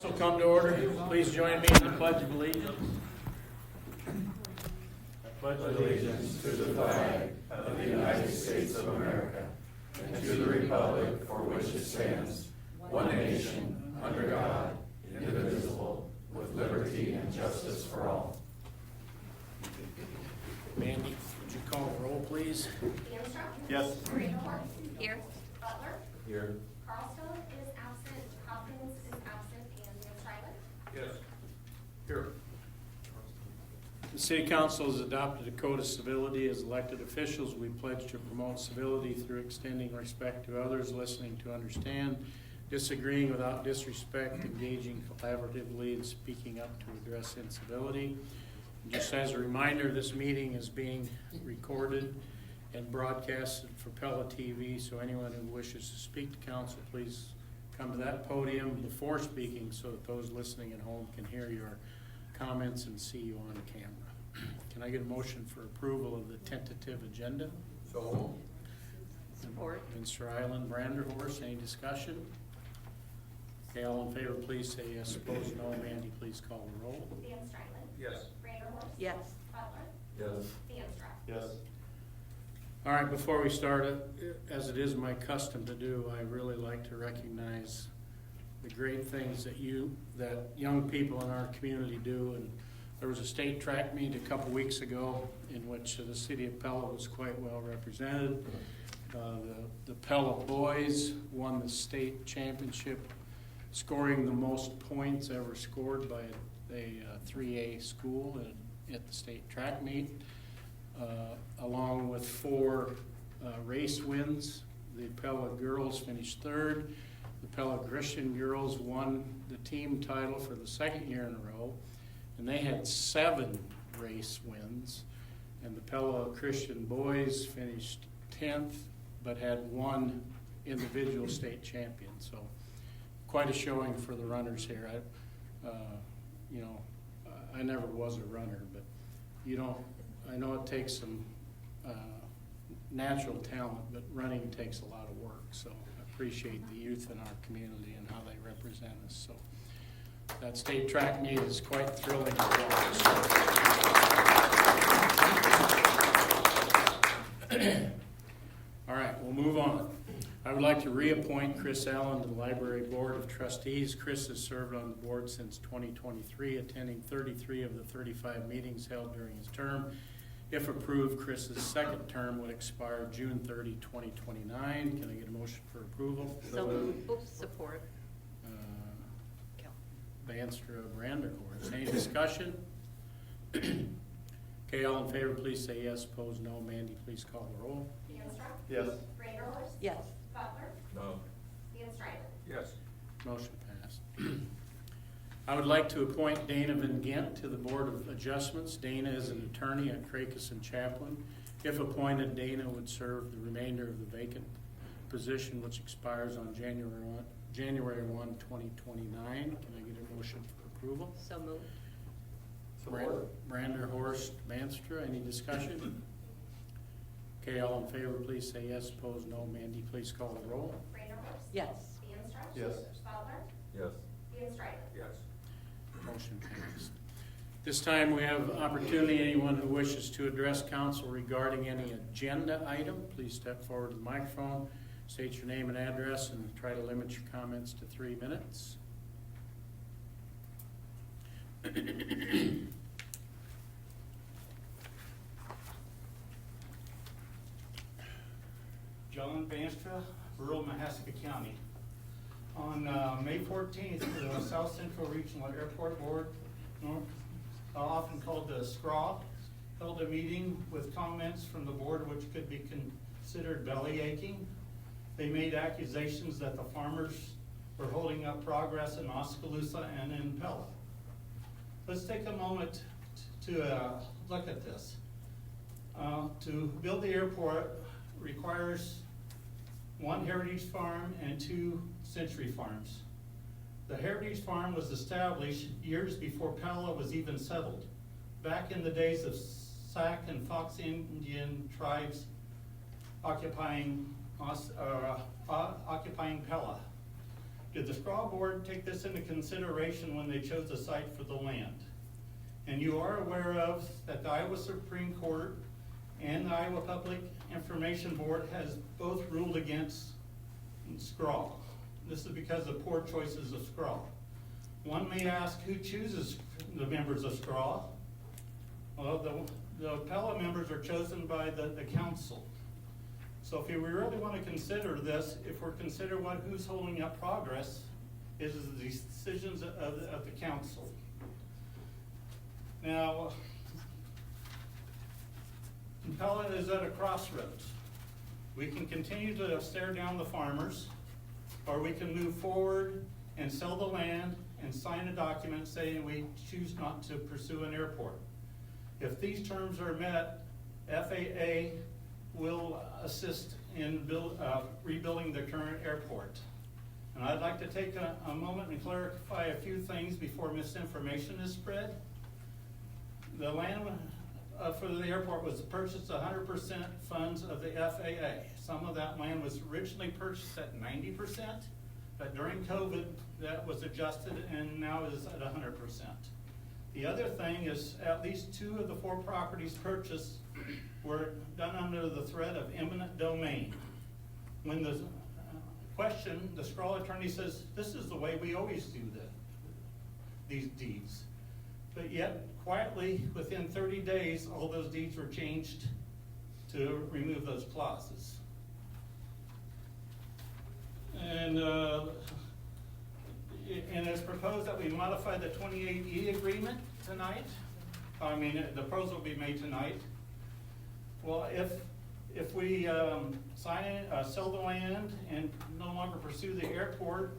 So come to order. Please join me in the Pledge of Allegiance. I pledge Allegiance to the flag of the United States of America and to the republic for which it stands, one nation, under God, indivisible, with liberty and justice for all. Mandy, would you call the roll, please? Armstrong? Yes. Greenhorn? Here. Butler? Here. Carlstone is absent, Hopkins is absent, and Van Strylen? Yes. Here. The City Council has adopted a code of civility. As elected officials, we pledge to promote civility through extending respect to others, listening to understand, disagreeing without disrespect, engaging collaboratively, and speaking up to address incivility. And just as a reminder, this meeting is being recorded and broadcasted for Pella TV, so anyone who wishes to speak to council, please come to that podium before speaking so that those listening at home can hear your comments and see you on camera. Can I get a motion for approval of the tentative agenda? So. Support. Mr. Island, Branderhorst, any discussion? Okay, all in favor, please say yes. Opposed, no. Mandy, please call the roll. Van Strylen? Yes. Vanderhorst? Yes. Butler? Yes. Vanstrom? Yes. All right, before we start, as it is my custom to do, I really like to recognize the great things that young people in our community do. And there was a state track meet a couple weeks ago in which the City of Pella was quite well represented. The Pella boys won the state championship, scoring the most points ever scored by a 3A school at the state track meet. Along with 4 race wins. The Pella girls finished third. The Pella Christian girls won the team title for the second year in a row, and they had 7 race wins. And the Pella Christian boys finished 10th, but had 1 individual state champion. So quite a showing for the runners here. I never was a runner, but I know it takes some natural talent, but running takes a lot of work. So I appreciate the youth in our community and how they represent us. So that state track meet is quite thrilling to watch. All right, we'll move on. I would like to reappoint Chris Allen to the Library Board of Trustees. Chris has served on the board since 2023, attending 33 of the 35 meetings held during his term. If approved, Chris's second term would expire June 30, 2029. Can I get a motion for approval? So moved. Support. Vanstra, Branderhorst. Any discussion? Okay, all in favor, please say yes. Opposed, no. Mandy, please call the roll. Vanstrom? Yes. Vanderhorst? Yes. Butler? No. Van Strylen? Yes. Motion passed. I would like to appoint Dana Van Gent to the Board of Adjustments. Dana is an attorney at Cracus and Chaplin. If appointed, Dana would serve the remainder of the vacant position, which expires on January 1, 2029. Can I get a motion for approval? So moved. Branderhorst, Vanstra, any discussion? Okay, all in favor, please say yes. Opposed, no. Mandy, please call the roll. Vanderhorst? Yes. Vanstrom? Yes. Butler? Yes. Van Strylen? Yes. Motion passed. This time we have opportunity. Anyone who wishes to address council regarding any agenda item, please step forward to the microphone, state your name and address, and try to limit your comments to 3 minutes. John Vanstra, rural Mahaska County. On May 14th, the South Central Regional Airport Board, often called the SCRAW, held a meeting with comments from the board which could be considered belly aching. They made accusations that the farmers were holding up progress in Oskaloosa and in Pella. Let's take a moment to look at this. To build the airport requires 1 heritage farm and 2 century farms. The heritage farm was established years before Pella was even settled, back in the days of Sac and Fox Indian tribes occupying Pella. did the SCRAW board take this into consideration when they chose a site for the land? And you are aware of that the Iowa Supreme Court and the Iowa Public Information Board has both ruled against SCRAW. This is because of poor choices of SCRAW. One may ask, who chooses the members of SCRAW? Well, the Pella members are chosen by the council. So if we really want to consider this, if we're considering who's holding up progress, is the decisions of the council. Now, Pella is at a crossroads. We can continue to stare down the farmers, or we can move forward and sell the land and sign a document saying we choose not to pursue an airport. If these terms are met, FAA will assist in rebuilding the current airport. And I'd like to take a moment and clarify a few things before misinformation is spread. The land for the airport was purchased 100% funds of the FAA. Some of that land was originally purchased at 90%, but during COVID, that was adjusted and now is at 100%. The other thing is at least 2 of the 4 properties purchased were done under the threat of eminent domain. When the the SCRAW attorney says, this is the way we always do these deeds. But yet, quietly, within 30 days, all those deeds were changed to remove those clauses. And it's proposed that we modify the 28E agreement tonight. I mean, the proposal will be made tonight. Well, if we sign it, sell the land and no longer pursue the airport,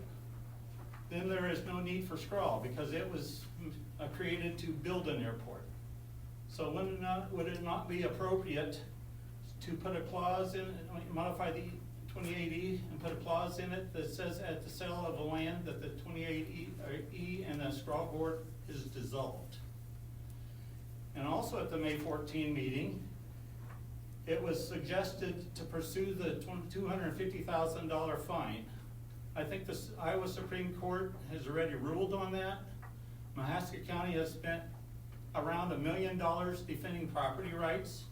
then there is no need for SCRAW because it was created to build an airport. So would it not be appropriate to put a clause in, modify the 28E and put a clause in it that says at the sale of a land that the 28E and the SCRAW board is dissolved? And also at the May 14 meeting, it was suggested to pursue the $250,000 fine. I think the Iowa Supreme Court has already ruled on that. Mahaska County has spent around $1 million defending property rights.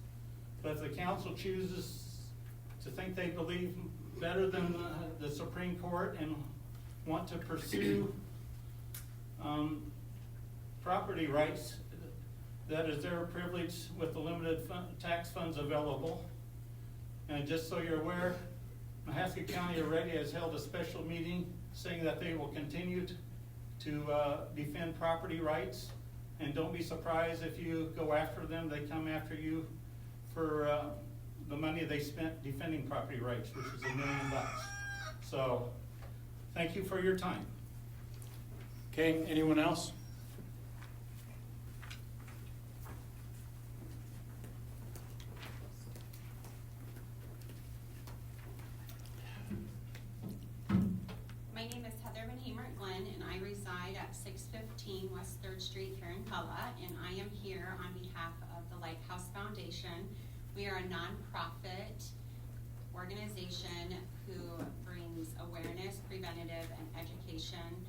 But if the council chooses to think they believe better than the Supreme Court and want to pursue property rights, that is their privilege with the limited tax funds available. And just so you're aware, Mahaska County already has held a special meeting saying that they will continue to defend property rights. And don't be surprised if you go after them, they come after you for the money they spent defending property rights, which is $1 million. So, thank you for your time. Okay, anyone else? My name is Heather Van Hemert Glenn, and I reside at 615 West 3rd Street here in Pella, and I am here on behalf of the Lighthouse Foundation. We are a nonprofit organization who brings awareness, preventative, and education.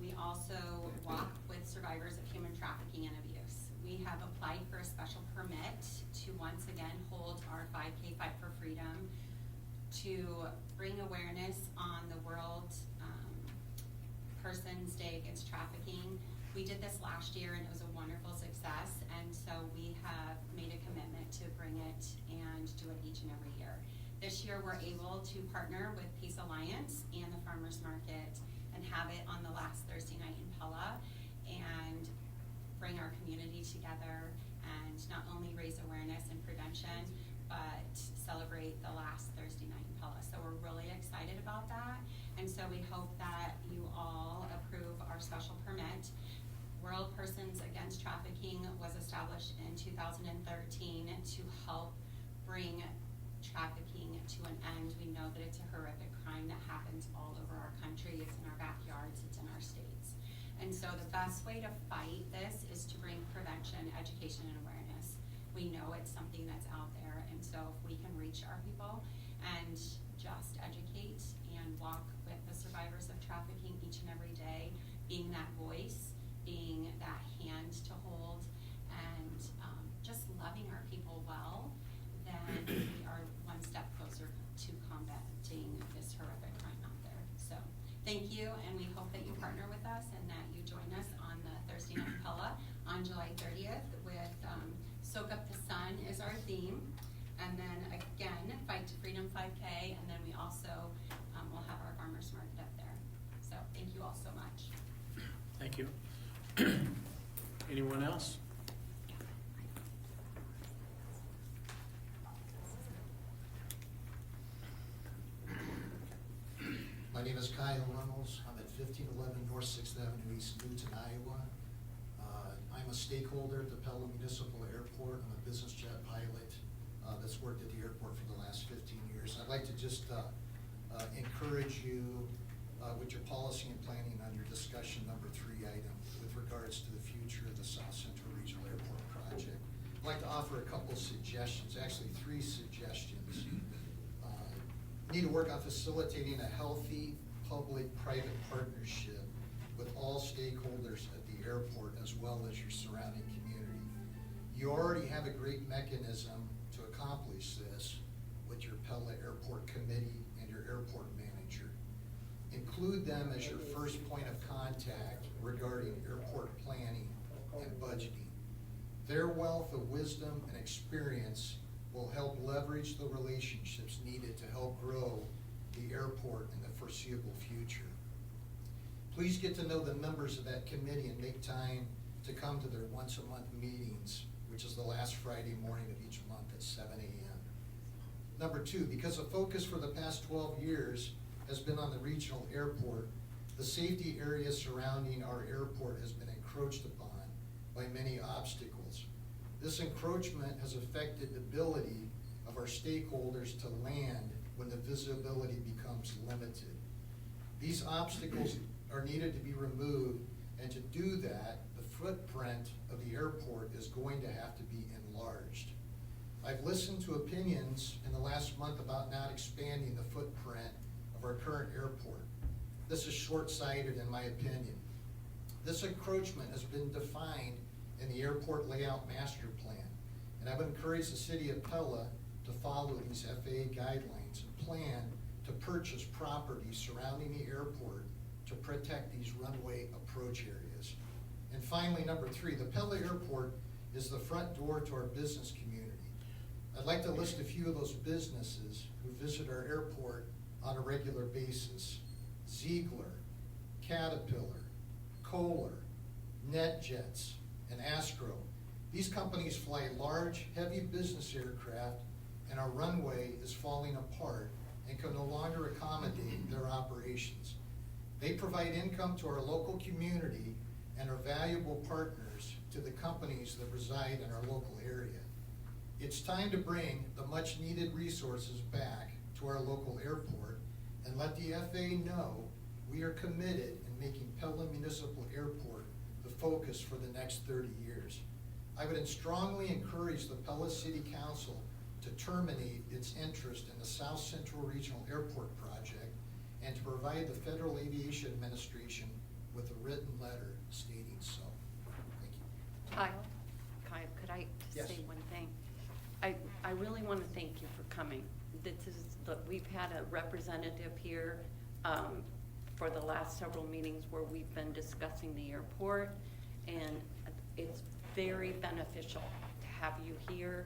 We also walk with survivors of human trafficking and abuse. We have applied for a special permit to once again hold our 5K Fight for Freedom to bring awareness on the World Person's Day Against Trafficking. We did this last year and it was a wonderful success, and so we have made a commitment to bring it and do it each and every year. This year we're able to partner with Peace Alliance and the Farmers Market and have it on the last Thursday night in Pella and bring our community together and not only raise awareness and prevention, but celebrate the last Thursday night in Pella. So we're really excited about that. And so we hope that you all approve our special permit. World Persons Against Trafficking was established in 2013 to help bring trafficking to an end. We know that it's a horrific crime that happens all over our country. It's in our backyards, it's in our states. And so the best way to fight this is to bring prevention, education, and awareness. We know it's something that's out there, and so if we can reach our people and just educate and walk with the survivors of trafficking each and every day, being that voice, being that hand to hold, and just loving our people well, then we are one step closer to combating this horrific crime out there. So thank you, and we hope that you partner with us and that you join us on the Thursday Night Pella on July 30th with Soak Up the Sun is our theme. And then again, Fight to Freedom 5K, and then we also will have our farmers market up there. So thank you all so much. Thank you. Anyone else? My name is Kyle Reynolds. I'm at 1511 North 6th Avenue, East Newton, Iowa. I'm a stakeholder at the Pella Municipal Airport. I'm a business jet pilot that's worked at the airport for the last 15 years. I'd like to just encourage you with your policy and planning on your discussion number 3 item with regards to the future of the South Central Regional Airport project. I'd like to offer a couple suggestions, actually 3 suggestions. Need to work on facilitating a healthy public-private partnership with all stakeholders at the airport as well as your surrounding community. You already have a great mechanism to accomplish this with your Pella Airport Committee and your airport manager. Include them as your first point of contact regarding airport planning and budgeting. Their wealth of wisdom and experience will help leverage the relationships needed to help grow the airport in the foreseeable future. Please get to know the members of that committee and make time to come to their once-a-month meetings, which is the last Friday morning of each month at 7 a.m. Number 2, because the focus for the past 12 years has been on the regional airport, the safety area surrounding our airport has been encroached upon by many obstacles. This encroachment has affected the ability of our stakeholders to land when the visibility becomes limited. These obstacles are needed to be removed, and to do that, the footprint of the airport is going to have to be enlarged. I've listened to opinions in the last month about not expanding the footprint of our current airport. This is short-sighted in my opinion. This encroachment has been defined in the airport layout master plan, and I would encourage the City of Pella to follow these FAA guidelines and plan to purchase property surrounding the airport to protect these runway approach areas. And finally, number 3, the Pella Airport is the front door to our business community. I'd like to list a few of those businesses who visit our airport on a regular basis. Ziegler, Caterpillar, Kohler, NetJets, and Astro. These companies fly large, heavy business aircraft, and our runway is falling apart and can no longer accommodate their operations. They provide income to our local community and are valuable partners to the companies that reside in our local area. It's time to bring the much needed resources back to our local airport and let the FAA know we are committed in making Pella Municipal Airport the focus for the next 30 years. I would strongly encourage the Pella City Council to terminate its interest in the South Central Regional Airport project and to provide the Federal Aviation Administration with a written letter stating so. Thank you. Kyle, could I just Yes. say one thing? I really want to thank you for coming. We've had a representative here for the last several meetings where we've been discussing the airport, and it's very beneficial to have you here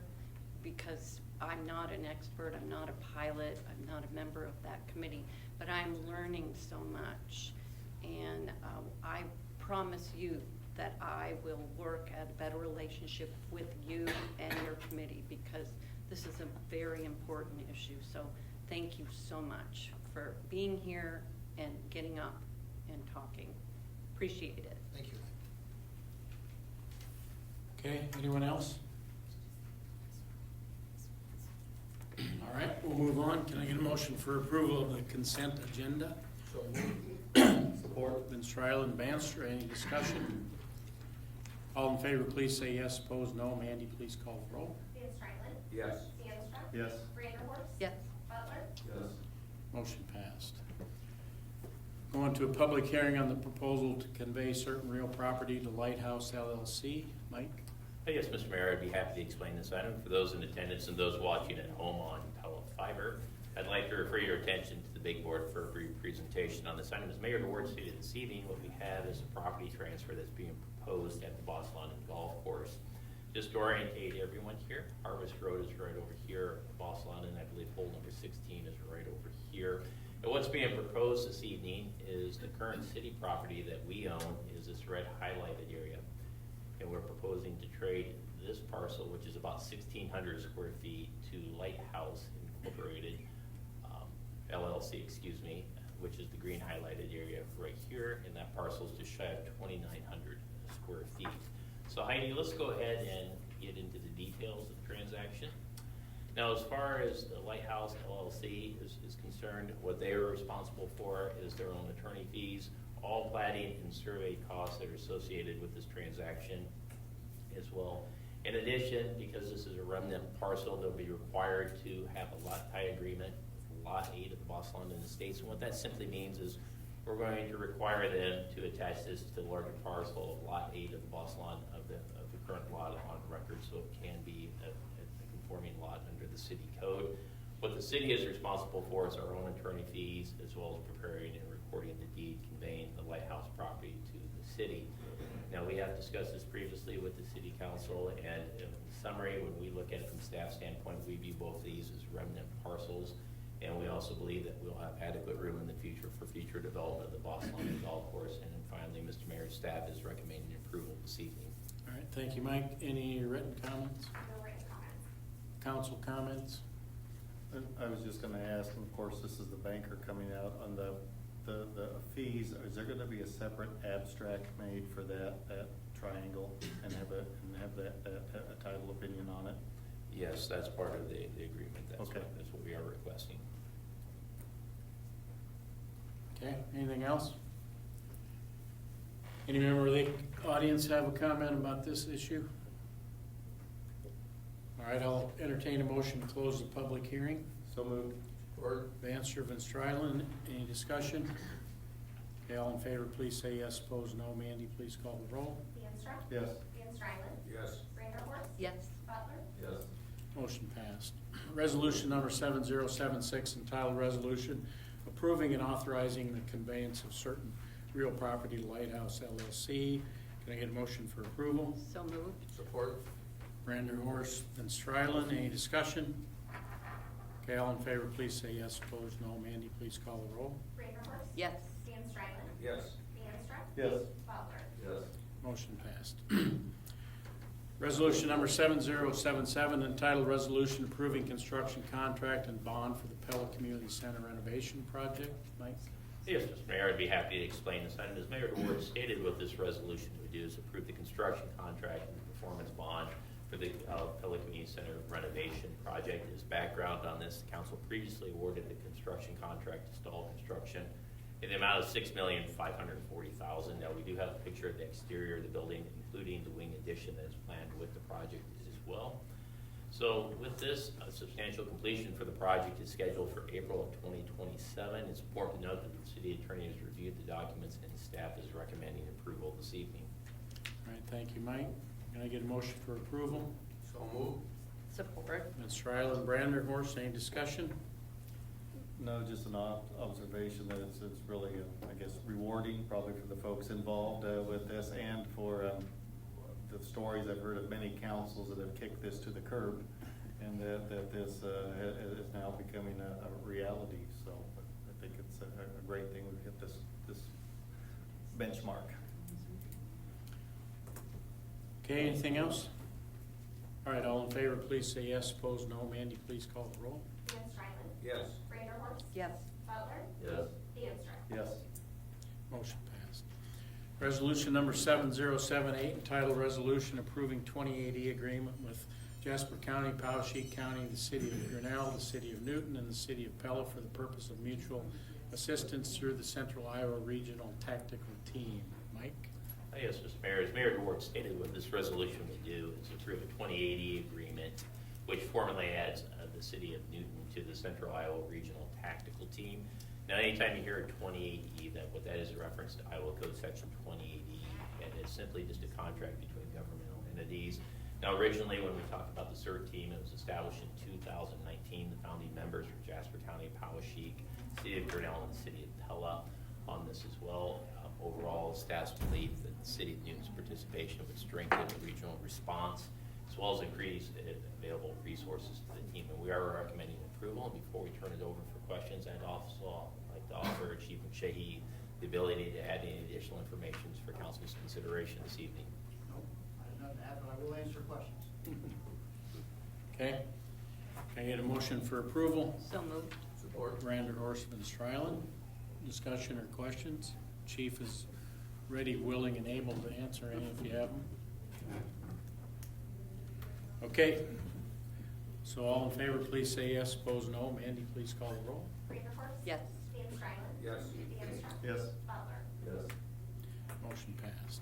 because I'm not an expert, I'm not a pilot, I'm not a member of that committee, but I'm learning so much. And I promise you that I will work at a better relationship with you and your committee because this is a very important issue. So thank you so much for being here and getting up and talking. Appreciate it. Thank you. Okay, anyone else? All right, we'll move on. Can I get a motion for approval of the consent agenda? Support. Vince Tryland, Banster, any discussion? All in favor, please say yes. Opposed, no. Mandy, please call the roll. Vince Tryland. Yes. Stanström. Yes. Vanderhorst. Yes. Butler. Yes. Motion passed. Going to a public hearing on the proposal to convey certain real property to Lighthouse LLC. Mike? Yes, Mr. Mayor, I'd be happy to explain this item. For those in attendance and those watching at home on Pella Fiber, I'd like to refer your attention to the big board for a brief presentation on this item. As Mayor DeWard stated this evening, what we have is a property transfer that's being proposed at the Boss London Golf Course. Just to orientate everyone here, Harvest Road is right over here. Boss London, I believe hole number 16 is right over here. And what's being proposed this evening is the current city property that we own is this red highlighted area. And we're proposing to trade this parcel, which is about 1,600 square feet, to Lighthouse Incorporated, LLC, excuse me, which is the green highlighted area right here, and that parcel is just shy of 2,900 square feet. So Heidi, let's go ahead and get into the details of the transaction. Now, as far as the Lighthouse LLC is concerned, what they are responsible for is their own attorney fees, all plating and survey costs that are associated with this transaction as well. In addition, because this is a remnant parcel, they'll be required to have a lot tie agreement with Lot 8 of the Boss London Estates. And what that simply means is we're going to require them to attach this to the larger parcel of Lot 8 of the Boss London of the current lot on record, so it can be a conforming lot under the city code. What the city is responsible for is our own attorney fees, as well as preparing and recording the deed conveying the Lighthouse property to the city. Now, we have discussed this previously with the city council, and in summary, when we look at it from staff standpoint, we view both of these as remnant parcels, and we also believe that we'll have adequate room in the future for future development of the Boss London Golf Course. And then finally, Mr. Mayor, staff is recommending approval this evening. All right, thank you, Mike. Any written comments? No written comments. Council comments? I was just gonna ask, and of course, this is the banker coming out on the fees. Is there gonna be a separate abstract made for that triangle and have a title opinion on it? Yes, that's part of the agreement. That's Okay. that's what we are requesting. Okay, anything else? Any member of the audience have a comment about this issue? All right, I'll entertain a motion to close the public hearing. So moved. Vancer, Van Strylen, any discussion? Okay, all in favor, please say yes. Opposed, no. Mandy, please call the roll. DeAnstruck? Yes. Van Strylen? Yes. Vanderhorst? Yes. Butler? Yes. Motion passed. Resolution number 7076, entitled Resolution Approving and Authorizing the Conveyance of Certain Real Property to Lighthouse LLC. Can I get a motion for approval? So moved. Support. Vanderhorst and Strylen, any discussion? Okay, all in favor, please say yes. Opposed, no. Mandy, please call the roll. Vanderhorst? Yes. Van Strylen? Yes. DeAnstruck? Yes. Butler? Yes. Motion passed. Resolution number 7077, entitled Resolution Approving Construction Contract and Bond for the Pella Community Center Renovation Project. Mike? Yes, Mr. Mayor, I'd be happy to explain this item. As Mayor DeWard stated, what this resolution would do is approve the construction contract and the performance bond for the Pella Community Center renovation project. As background on this, the council previously awarded the construction contract to Stall Construction in the amount of $6,540,000. Now, we do have a picture of the exterior of the building, including the wing addition that is planned with the project as well. So with this, a substantial completion for the project is scheduled for April of 2027. It's important to note that the city attorney has reviewed the documents and staff is recommending approval this evening. All right, thank you, Mike. Can I get a motion for approval? So moved. Support. Ms. Strylen, Vanderhorst, any discussion? No, just an observation that it's really, I guess, rewarding probably for the folks involved with this, and for the stories I've heard of many councils that have kicked this to the curb, and that this is now becoming a reality. So I think it's a great thing we've hit this benchmark. Okay, anything else? All right, all in favor, please say yes. Opposed, no. Mandy, please call the roll. Van Strylen? Yes. Vanderhorst? Yes. Butler? Yes. DeAnstruck? Yes. Motion passed. Resolution number 7078, entitled Resolution Approving 2080 Agreement with Jasper County, Poweshiek County, the City of Grinnell, the City of Newton, and the City of Pella for the purpose of mutual assistance through the Central Iowa Regional Tactical Team. Mike? Yes, Mr. Mayor, as Mayor DeWard stated, what this resolution would do is approve a 2080 agreement, which formally adds the City of Newton to the Central Iowa Regional Tactical Team. Now, anytime you hear 28E, what that is a reference to Iowa Code Section 28E, and it's simply just a contract between governmental entities. Now, originally, when we talked about the CERT team, it was established in 2019. The founding members were Jasper County, Poweshiek, City of Grinnell, and the City of Pella on this as well. Overall, staff's believe that the City of Newton's participation would strengthen the regional response, as well as increase available resources to the team. And we are recommending approval. And before we turn it over for questions, I'd also like to offer Chief McShahee the ability to add any additional information for council's consideration this evening. Nope, I have nothing to add, but I will answer questions. Okay. Can I get a motion for approval? So moved. Support. Brander, Horstman, Stryland. Discussion or questions? Chief is ready, willing, and able to answer any if you have them. Okay. So all in favor, please say yes. Opposed, no. Mandy, please call the roll. Vanderhorst. Yes. Van Strylen. Yes. DeAnstruck. Yes. Butler. Yes. Motion passed.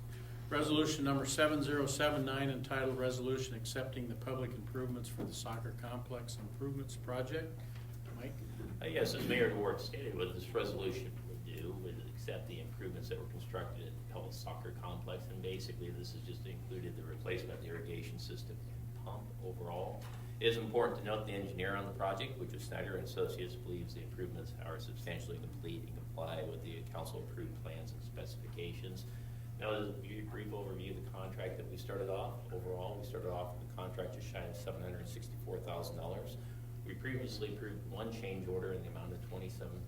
Resolution number 7079 entitled Resolution Accepting the Public Improvements for the Soccer Complex Improvements Project. Mike? Yes, as Mayor Ward stated, what this resolution would do would accept the improvements that were constructed at the Pella Soccer Complex, and basically this has just included the replacement of the irrigation system and pump overall. It is important to note the engineer on the project, which is Snyder and Associates, believes the improvements are substantially complete and comply with the council-approved plans and specifications. Now, as a brief overview of the contract that we started off, overall, we started off with a contract just shy of $764,000. We previously approved one change order in the amount of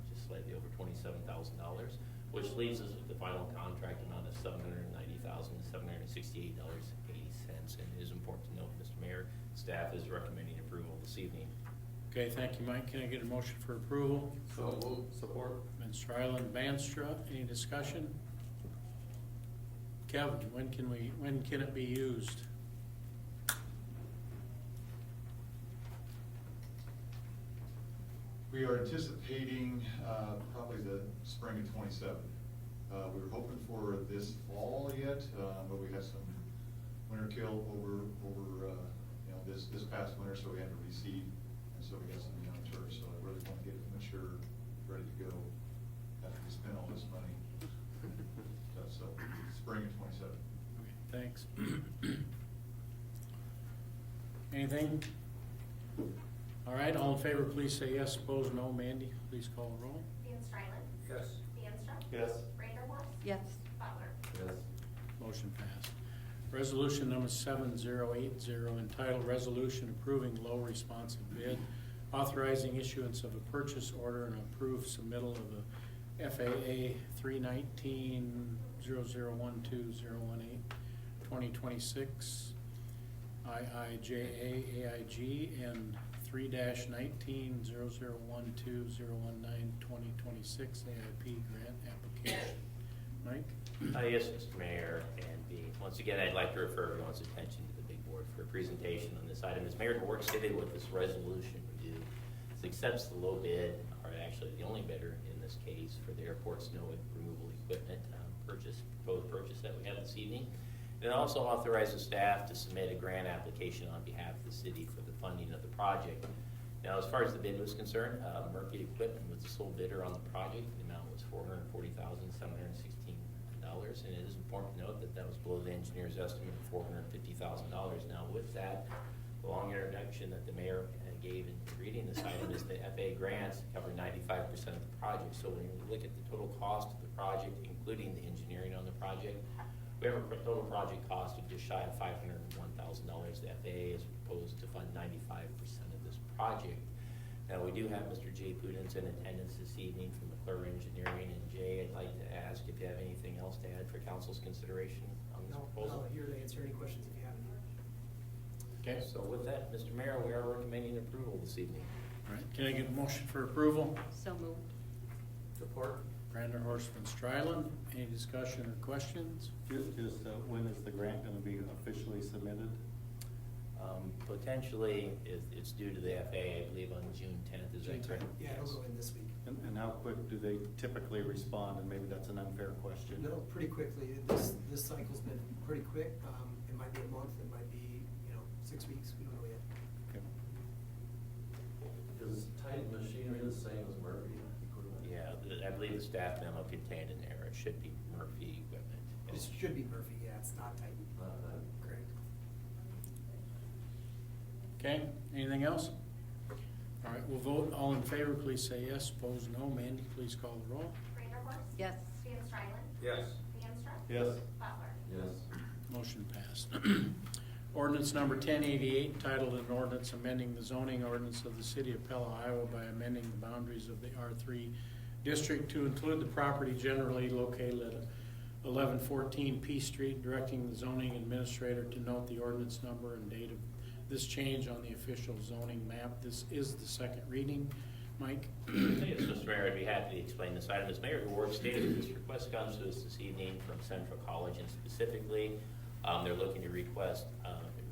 just slightly over $27,000, which leaves us with the final contract amount of $790,768.80. And it is important to note, Mr. Mayor, staff is recommending approval this evening. Okay, thank you, Mike. Can I get a motion for approval? So moved. Support. Van Strylen, Vanstra, any discussion? Kevin, when can it be used? We are anticipating probably the spring of '27. We were hoping for this fall yet, but we had some winter kill over this past winter, so we had to reseed, and so we got some young turf. So I really want to get it mature, ready to go after we spend all this money. So spring of '27. Okay, thanks. Anything? All right, all in favor, please say yes. Opposed, no. Mandy, please call the roll. Van Strylen. Yes. DeAnstruck. Yes. Vanderhorst. Yes. Butler. Yes. Motion passed. Resolution number 7080 entitled Resolution Approving Low Responsive Bid, authorizing issuance of a purchase order and approved submittal of a FAA 319-0012-018 2026 IIJA AIG and 3-19-0012-019 2026 AIP grant application. Mike? Yes, Mr. Mayor, and once again, I'd like to refer everyone's attention to the big board for a presentation on this item. As Mayor Ward stated, what this resolution would do is accepts the low bid, or actually the only bidder in this case, for the airport snow removal equipment proposed purchase that we have this evening. It also authorizes staff to submit a grant application on behalf of the city for the funding of the project. Now, as far as the bid was concerned, Murphy Equipment was the sole bidder on the project. The amount was $440,716. And it is important to note that that was below the engineer's estimate of $450,000. Now, with that, the long introduction that the mayor gave in reading this item is the FAA grants cover 95% of the project. So when you look at the total cost of the project, including the engineering on the project, we have a total project cost of just shy of $501,000. The FAA is proposed to fund 95% of this project. Now, we do have Mr. Jay Pudens in attendance this evening from McClure Engineering. And Jay, I'd like to ask if you have anything else to add for council's consideration on this proposal. No, here to answer any questions if you have any. Okay. So with that, Mr. Mayor, we are recommending approval this evening. All right, can I get a motion for approval? So moved. Support. Brander, Horstman, Strylen, any discussion or questions? Just when is the grant going to be officially submitted? Potentially, it's due to the FAA, I believe, on June 10th, is that correct? Yeah, it'll go in this week. And how quick do they typically respond? And maybe that's an unfair question. No, pretty quickly. This cycle's been pretty quick. It might be a month, it might be, 6 weeks, we don't know yet. Okay. Is Titan Machinery the same as Murphy Equipment? Yeah, I believe the staff memo contained in there, it should be Murphy Equipment. It should be Murphy, yeah, it's not Titan. Correct. Okay, anything else? All right, we'll vote. All in favor, please say yes. Opposed, no. Mandy, please call the roll. Vanderhorst. Yes. Van Strylen. Yes. Feenstra. Yes. Butler. Yes. Motion passed. Ordinance number 1088, titled an ordinance amending the zoning ordinance of the City of Pella, Iowa by amending the boundaries of the R3 district to include the property generally located at 1114 P Street, directing the zoning administrator to note the ordinance number and date of this change on the official zoning map. This is the second reading. Mike? Yes, Mr. Mayor, I'd be happy to explain this item. As Mayor DeWard stated, this request comes to us this evening from Central College, and specifically, they're looking to request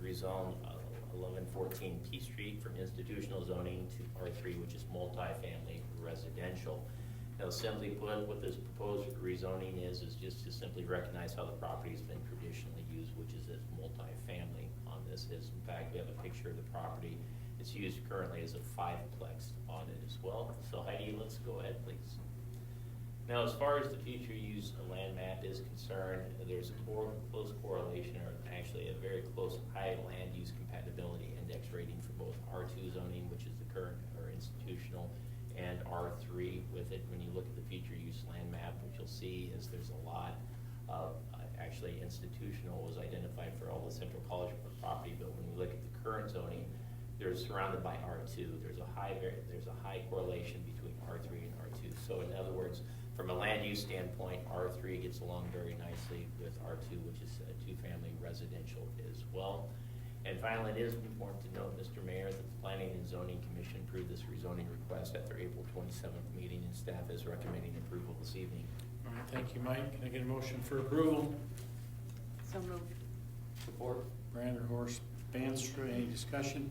rezone 1114 P Street from institutional zoning to R3, which is multifamily residential. Now, simply put, what this proposed rezoning is just to simply recognize how the property has been traditionally used, which is as multifamily. On this is, in fact, we have a picture of the property. It's used currently as a fiveplex on it as well. So Heidi, let's go ahead, please. Now, as far as the future use land map is concerned, there's a close correlation, or actually a very close high land use compatibility index rating for both R2 zoning, which is the current or institutional, and R3 with it. When you look at the future use land map, what you'll see is there's a lot of actually institutional was identified for all the Central College property, but when you look at the current zoning, they're surrounded by R2. There's a high correlation between R3 and R2. So in other words, from a land use standpoint, R3 gets along very nicely with R2, which is a two-family residential as well. And finally, it is important to note, Mr. Mayor, that the Planning and Zoning Commission approved this rezoning request at their April 27th meeting, and staff is recommending approval this evening. All right, thank you, Mike. Can I get a motion for approval? So moved. Support. Vanderhorst, Banstra, any discussion?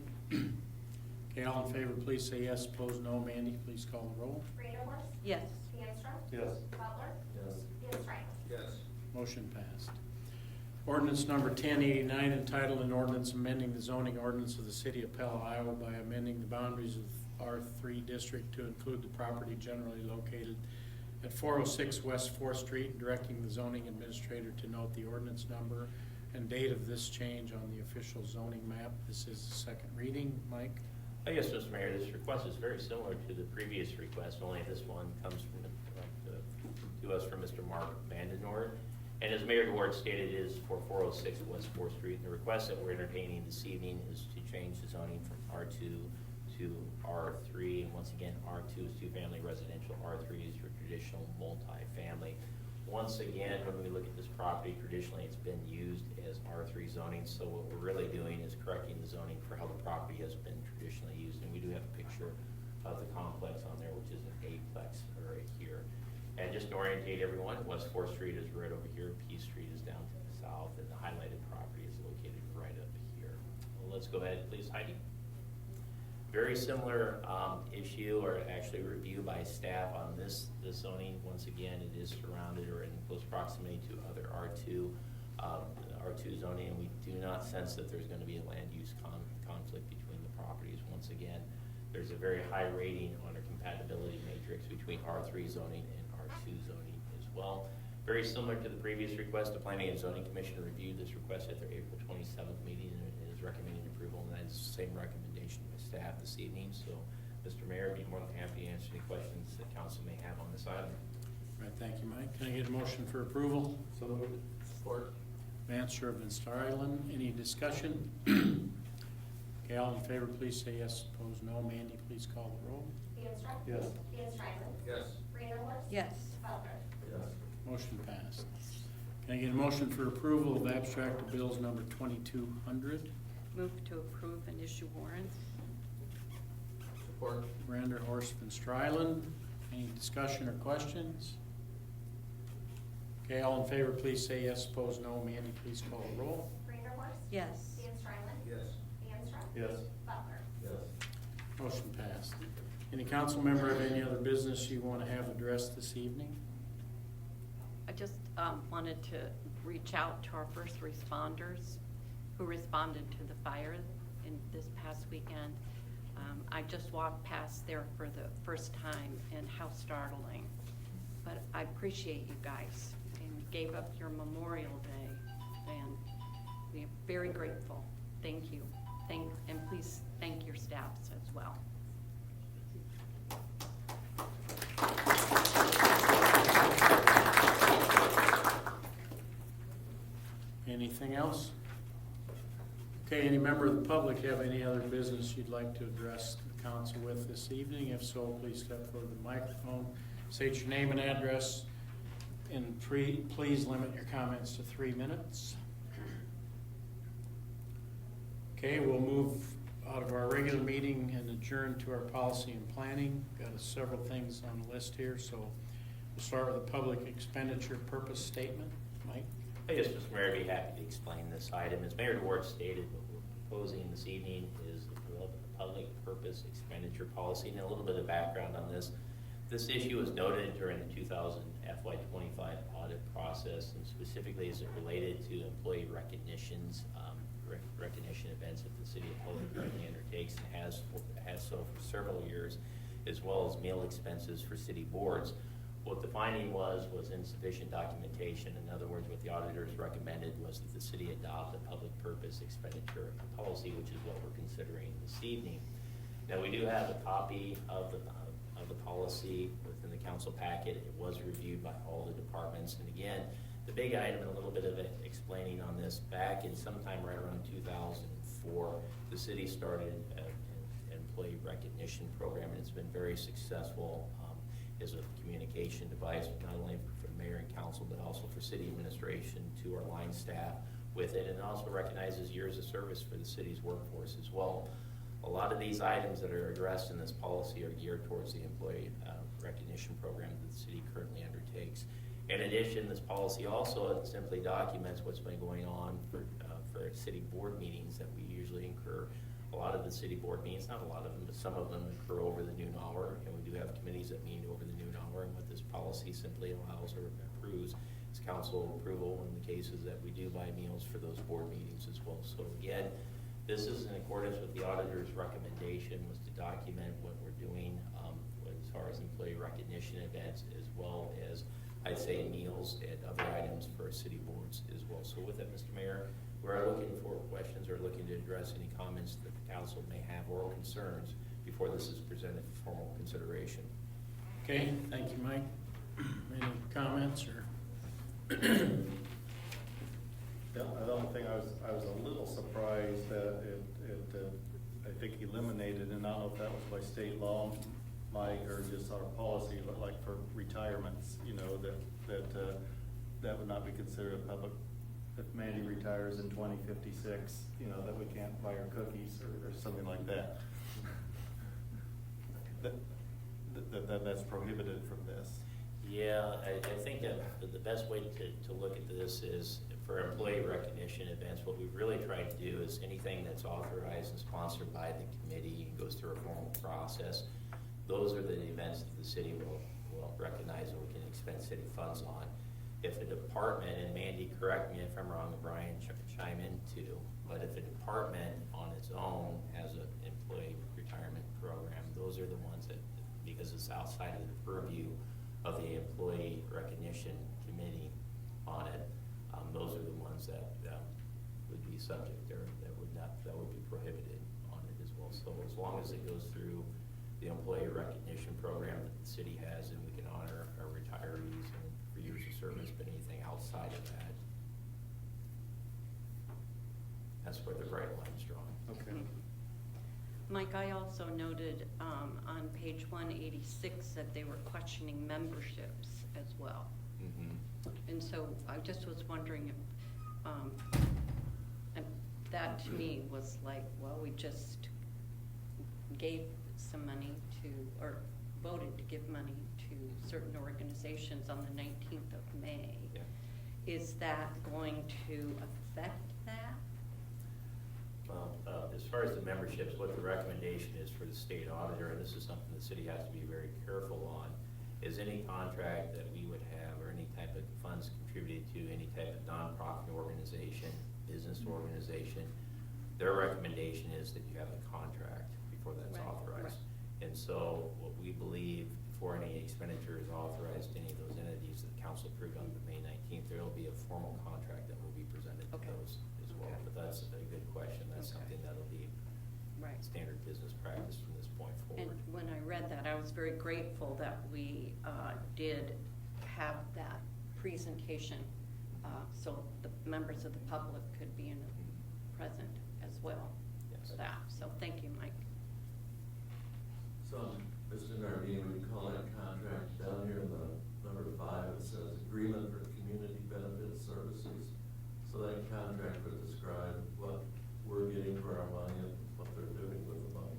Okay, all in favor, please say yes. Opposed, no. Mandy, please call the roll. Vanderhorst. Yes. Feenstra. Yes. Butler. Yes. Van Strylen. Yes. Motion passed. Ordinance number 1089, entitled an ordinance amending the zoning ordinance of the City of Pella, Iowa by amending the boundaries of R3 district to include the property generally located at 406 West 4th Street, and directing the zoning administrator to note the ordinance number and date of this change on the official zoning map. This is the second reading. Mike? Yes, Mr. Mayor, this request is very similar to the previous request, only this one comes to us from Mr. Mark Vandenord. And as Mayor DeWard stated, it is for 406 West 4th Street. And the request that we're entertaining this evening is to change the zoning from R2 to R3. And once again, R2 is two-family residential, R3 is your traditional multifamily. Once again, when we look at this property, traditionally it's been used as R3 zoning. So what we're really doing is correcting the zoning for how the property has been traditionally used. And we do have a picture of the complex on there, which is an eightplex right here. And just to orientate everyone, West 4th Street is right over here, P Street is down to the south, and the highlighted property is located right up here. Well, let's go ahead, please, Heidi. Very similar issue, or actually review by staff on this zoning. Once again, it is surrounded or in close proximity to other R2 zoning, and we do not sense that there's going to be a land use conflict between the properties. Once again, there's a very high rating on a compatibility matrix between R3 zoning and R2 zoning as well. Very similar to the previous request, the Planning and Zoning Commission reviewed this request at their April 27th meeting and is recommending approval, and that is the same recommendation by staff this evening. So, Mr. Mayor, I'd be more than happy to answer any questions that council may have on this item. All right, thank you, Mike. Can I get a motion for approval? So moved. Support. Vanster of Strylen, any discussion? Okay, all in favor, please say yes. Opposed, no. Mandy, please call the roll. Feenstra. Yes. Van Strylen. Yes. Vanderhorst. Yes. Butler. Yes. Motion passed. Can I get a motion for approval of abstract of bills number 2200? Move to approve and issue warrants. Support. Vanderhorst and Strylen, any discussion or questions? Okay, all in favor, please say yes. Opposed, no. Mandy, please call the roll. Vanderhorst. Yes. Van Strylen. Yes. Feenstra. Yes. Butler. Yes. Motion passed. Any council member have any other business you want to have addressed this evening? I just wanted to reach out to our first responders who responded to the fire in this past weekend. I just walked past there for the first time, and how startling. but I appreciate you guys, and you gave up your Memorial Day, and we're very grateful. Thank you. And please thank your staffs as well. Anything else? Okay, any member of the public have any other business you'd like to address the council with this evening? If so, please step forward to the microphone, state your name and address, and please limit your comments to 3 minutes. Okay, we'll move out of our regular meeting and adjourn to our policy and planning. Got several things on the list here, so we'll start with the public expenditure purpose statement. Mike? Hey, yes, Mr. Mayor, I'd be happy to explain this item. As Mayor DeWart stated, what we're proposing this evening is the public purpose expenditure policy. And a little bit of background on this. This issue was noted during the 2000 FY25 audit process, and specifically as it related to employee recognition events that the City of Pella currently undertakes and has so for several years, as well as meal expenses for city boards. What the finding was insufficient documentation. In other words, what the auditors recommended was that the city adopt a public purpose expenditure policy, which is what we're considering this evening. Now, we do have a copy of the policy within the council packet. It was reviewed by all the departments. And again, the big item, and a little bit of it explaining on this, back in sometime right around 2004, the city started an employee recognition program, and it's been very successful. As a communication device, not only for mayor and council, but also for city administration to our line staff with it, and it also recognizes years of service for the city's workforce as well. A lot of these items that are addressed in this policy are geared towards the employee recognition program that the city currently undertakes. In addition, this policy also simply documents what's been going on for city board meetings that we usually incur. A lot of the city board meetings, not a lot of them, but some of them occur over the noon hour, and we do have committees that meet over the noon hour, and what this policy simply allows or approves is council approval in the cases that we do buy meals for those board meetings as well. So again, this is in accordance with the auditor's recommendation, was to document what we're doing as far as employee recognition events, as well as, I'd say, meals and other items for city boards as well. So with that, Mr. Mayor, we're looking for questions or looking to address any comments that the council may have or concerns before this is presented for formal consideration. Okay, thank you, Mike. Any comments or? The only thing I was a little surprised that it I think eliminated, and I don't know if that was by state law, Mike, or just our policy, but like for retirements, you know, that would not be considered a public. If Mandy retires in 2056, you know, that we can't buy her cookies or something like that. That's prohibited from this. Yeah, I think that the best way to look at this is for employee recognition events, what we've really tried to do is anything that's authorized and sponsored by the committee and goes through a formal process, those are the events that the city will recognize and we can expend city funds on. If a department, and Mandy, correct me if I'm wrong, and Brian chime in too, but if a department on its own has an employee retirement program, those are the ones that, because it's outside of the purview of the employee recognition committee on it, those are the ones that would be subject there, that would be prohibited on it as well. So as long as it goes through the employee recognition program that the city has, and we can honor our retirees and for years of service, but anything outside of that, that's where the bright line's drawn. Okay. Mike, I also noted on page 186 that they were questioning memberships as well. Mm-hmm. And so I just was wondering if, and that to me was like, well, we just gave some money to, or voted to give money to certain organizations on the 19th of May. Yeah. Is that going to affect that? Well, as far as the memberships, what the recommendation is for the state auditor, and this is something the city has to be very careful on, is any contract that we would have or any type of funds contributed to any type of nonprofit organization, business organization, their recommendation is that you have a contract before that's Right, authorized. right. And so what we believe before any expenditure is authorized to any of those entities that the council approved on May 19th, there will be a formal contract that will be presented to Okay. those as well. Okay. But that's a good question. That's Okay. something that'll be Right. standard business practice from this point And forward. when I read that, I was very grateful that we did have that presentation, so the members of the public could be present as well Yes. for that. So thank you, Mike. So, Mr. Nardine, we call that contract down here in the number 5, it says agreement for community benefit services. So that contract would describe what we're getting for our money and what they're doing with the money.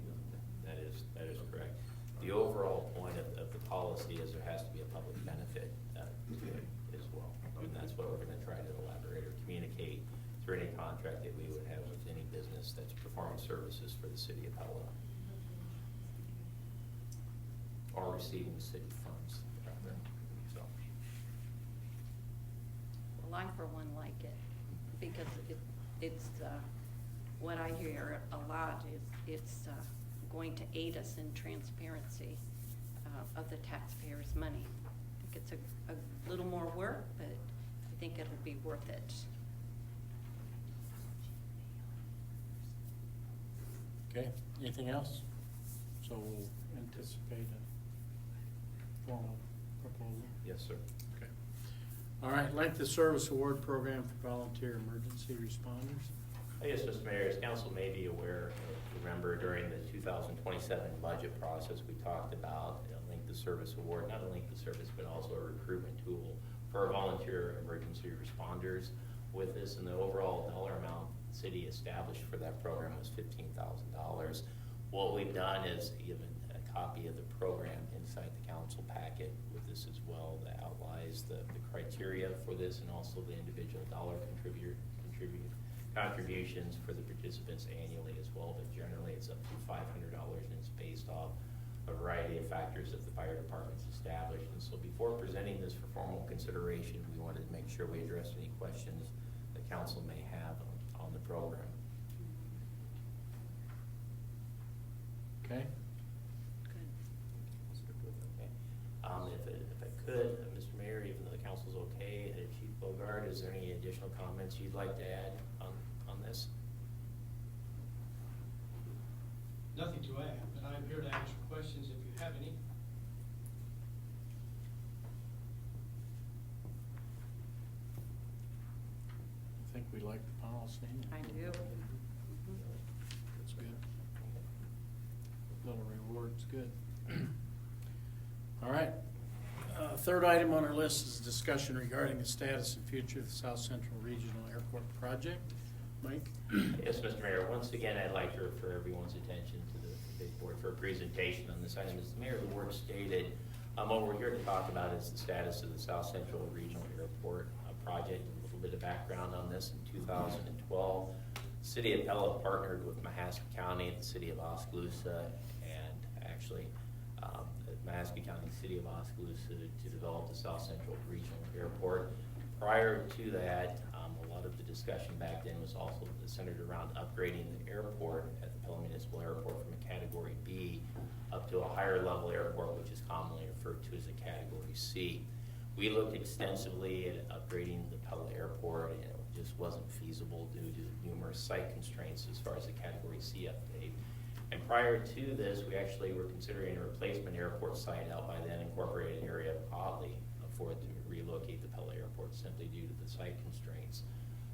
That is correct. The overall point of the policy is there has to be a public benefit to it as well. And that's what we're gonna try to elaborate or communicate through any contract that we would have with any business that's performing services for the city of Pella. Or receiving city funds, rather, so. Well, I for one like it, because it's, what I hear a lot is it's going to aid us in transparency of the taxpayers' money. I think it's a little more work, but I think it'll be worth it. Okay, anything else? So we'll anticipate a formal proposal. Yes, sir. Okay. All right, length of service award program for volunteer emergency responders. Yes, Mr. Mayor, as council may be aware, remember during the 2027 budget process, we talked about a length of service award, not a length of service, but also a recruitment tool for our volunteer emergency responders with this, and the overall dollar amount the city established for that program was $15,000. What we've done is given a copy of the program inside the council packet with this as well that outlines the criteria for this and also the individual dollar contributions for the participants annually as well, but generally it's up to $500 and it's based off a variety of factors that the fire department's established. And so before presenting this for formal consideration, we wanted to make sure we addressed any questions the council may have on the program. Okay? Good. Okay. If I could, Mr. Mayor, even though the council's okay, Chief Bogart, is there any additional comments you'd like to add on this? Nothing to add, but I'm here to answer questions if you have any. I think we like the policy. I do. Mhm. That's good. Little reward's good. All right. Third item on our list is discussion regarding the status and future of the South Central Regional Airport project. Mike? Yes, Mr. Mayor, once again, I'd like to refer everyone's attention to the big board for a presentation on this item. As the Mayor of the Board stated, what we're here to talk about is the status of the South Central Regional Airport project. A little bit of background on this. In 2012, City of Pella partnered with Mahaska County, the City of Oskaloosa, and actually Mahaska County, City of Oskaloosa to develop the South Central Regional Airport. Prior to that, a lot of the discussion back then was also centered around upgrading the airport at the Pella Municipal Airport from a Category B up to a higher level airport, which is commonly referred to as a Category C. We looked extensively at upgrading the Pella Airport, and it just wasn't feasible due to numerous site constraints as far as the Category C update. And prior to this, we actually were considering a replacement airport site out by then incorporated area of Audley for it to relocate the Pella Airport simply due to the site constraints.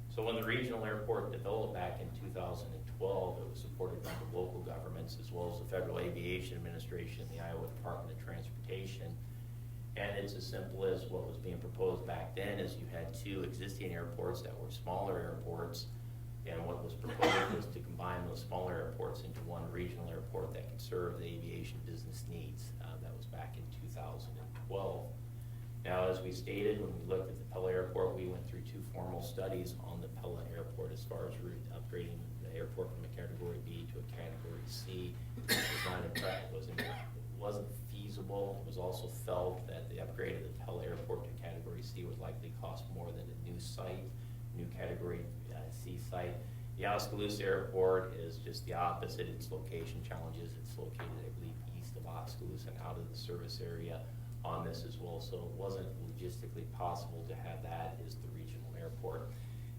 So when the regional airport developed back in 2012, it was supported by the local governments as well as the Federal Aviation Administration, the Iowa Department of Transportation. And it's as simple as what was being proposed back then is you had two existing airports that were smaller airports. And what was proposed was to combine those smaller airports into one regional airport that could serve the aviation business needs. That was back in 2012. Now, as we stated, when we looked at the Pella Airport, we went through two formal studies on the Pella Airport as far as upgrading the airport from a Category B to a Category C. It was not in fact, wasn't feasible. It was also felt that the upgrade of the Pella Airport to Category C would likely cost more than a new site, new Category C site. The Oskaloosa Airport is just the opposite. Its location challenges. It's located, I believe, east of of Oskaloosa and out of the service area on this as well. So it wasn't logistically possible to have that as the regional airport.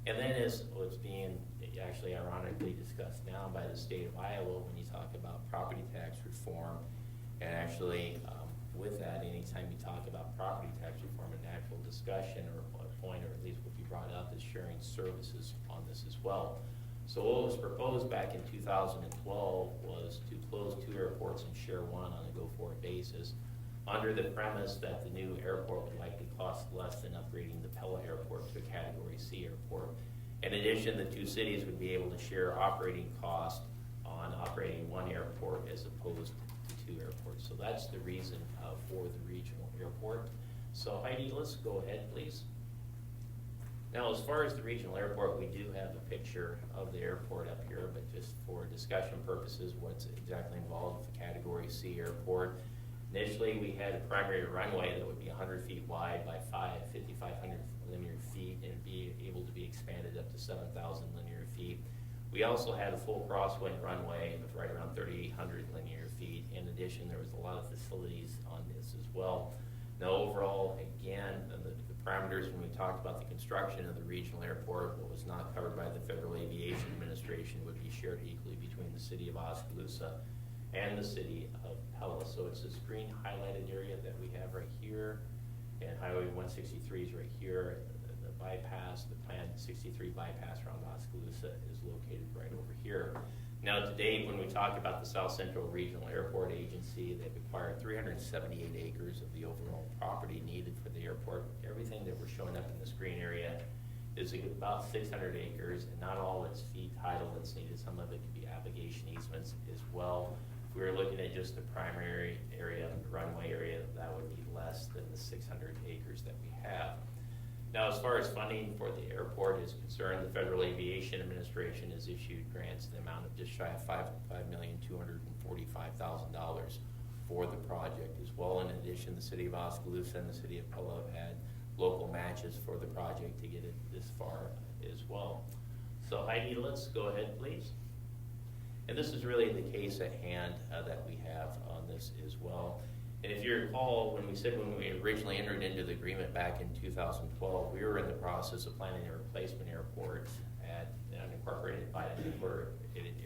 And then as what's being actually ironically discussed now by the state of Iowa when you talk about property tax reform, and actually with that, anytime you talk about property tax reform, a natural discussion or a point, or at least what you brought up, is sharing services on this as well. So what was proposed back in 2012 was to close 2 airports and share 1 on a go-forward basis, under the premise that the new airport would likely cost less than upgrading the Pella Airport to a Category C airport. In addition, the 2 cities would be able to share operating costs on operating 1 airport as opposed to 2 airports. So that's the reason for the regional airport. So Heidi, let's go ahead, please. Now, as far as the regional airport, we do have a picture of the airport up here, but just for discussion purposes, what's exactly involved with the Category C airport. Initially, we had a primary runway that would be 100 feet wide by 5,500 linear feet, and it'd be able to be expanded up to 7,000 linear feet. We also had a full crosswind runway of right around 3,800 linear feet. In addition, there was a lot of facilities on this as well. Now, overall, again, the parameters when we talked about the construction of the regional airport, what was not covered by the Federal Aviation Administration would be shared equally between the City of Oskaloosa and the City of Pella. So it's this green highlighted area that we have right here, and Highway 163 is right here. The bypass, the planned 63 bypass around Oskaloosa is located right over here. Now, to date, when we talk about the South Central Regional Airport Agency, they've acquired 378 acres of the overall property needed for the airport. Everything that we're showing up in this green area is about 600 acres, and not all of it's fee title that's needed. Some of it could be abrogation easements as well. If we were looking at just the primary area, the runway area, that would be less than the 600 acres that we have. Now, as far as funding for the airport is concerned, the Federal Aviation Administration has issued grants in the amount of just shy of $5,245,000 for the project as well. In addition, the City of Oskaloosa and the City of Pella have had local matches for the project to get it this far as well. So Heidi, let's go ahead, please. And this is really the case at hand that we have on this as well. And if you recall, when we originally entered into the agreement back in 2012, we were in the process of planning a replacement airport at an unincorporated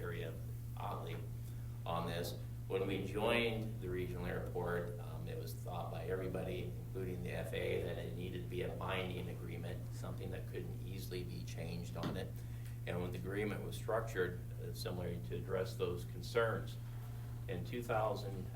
area, oddly, on this. When we joined the regional airport, it was thought by everybody, including the FAA, that it needed to be a binding agreement, something that couldn't easily be changed on it. And when the agreement was structured, similarly to address those concerns. In 2000,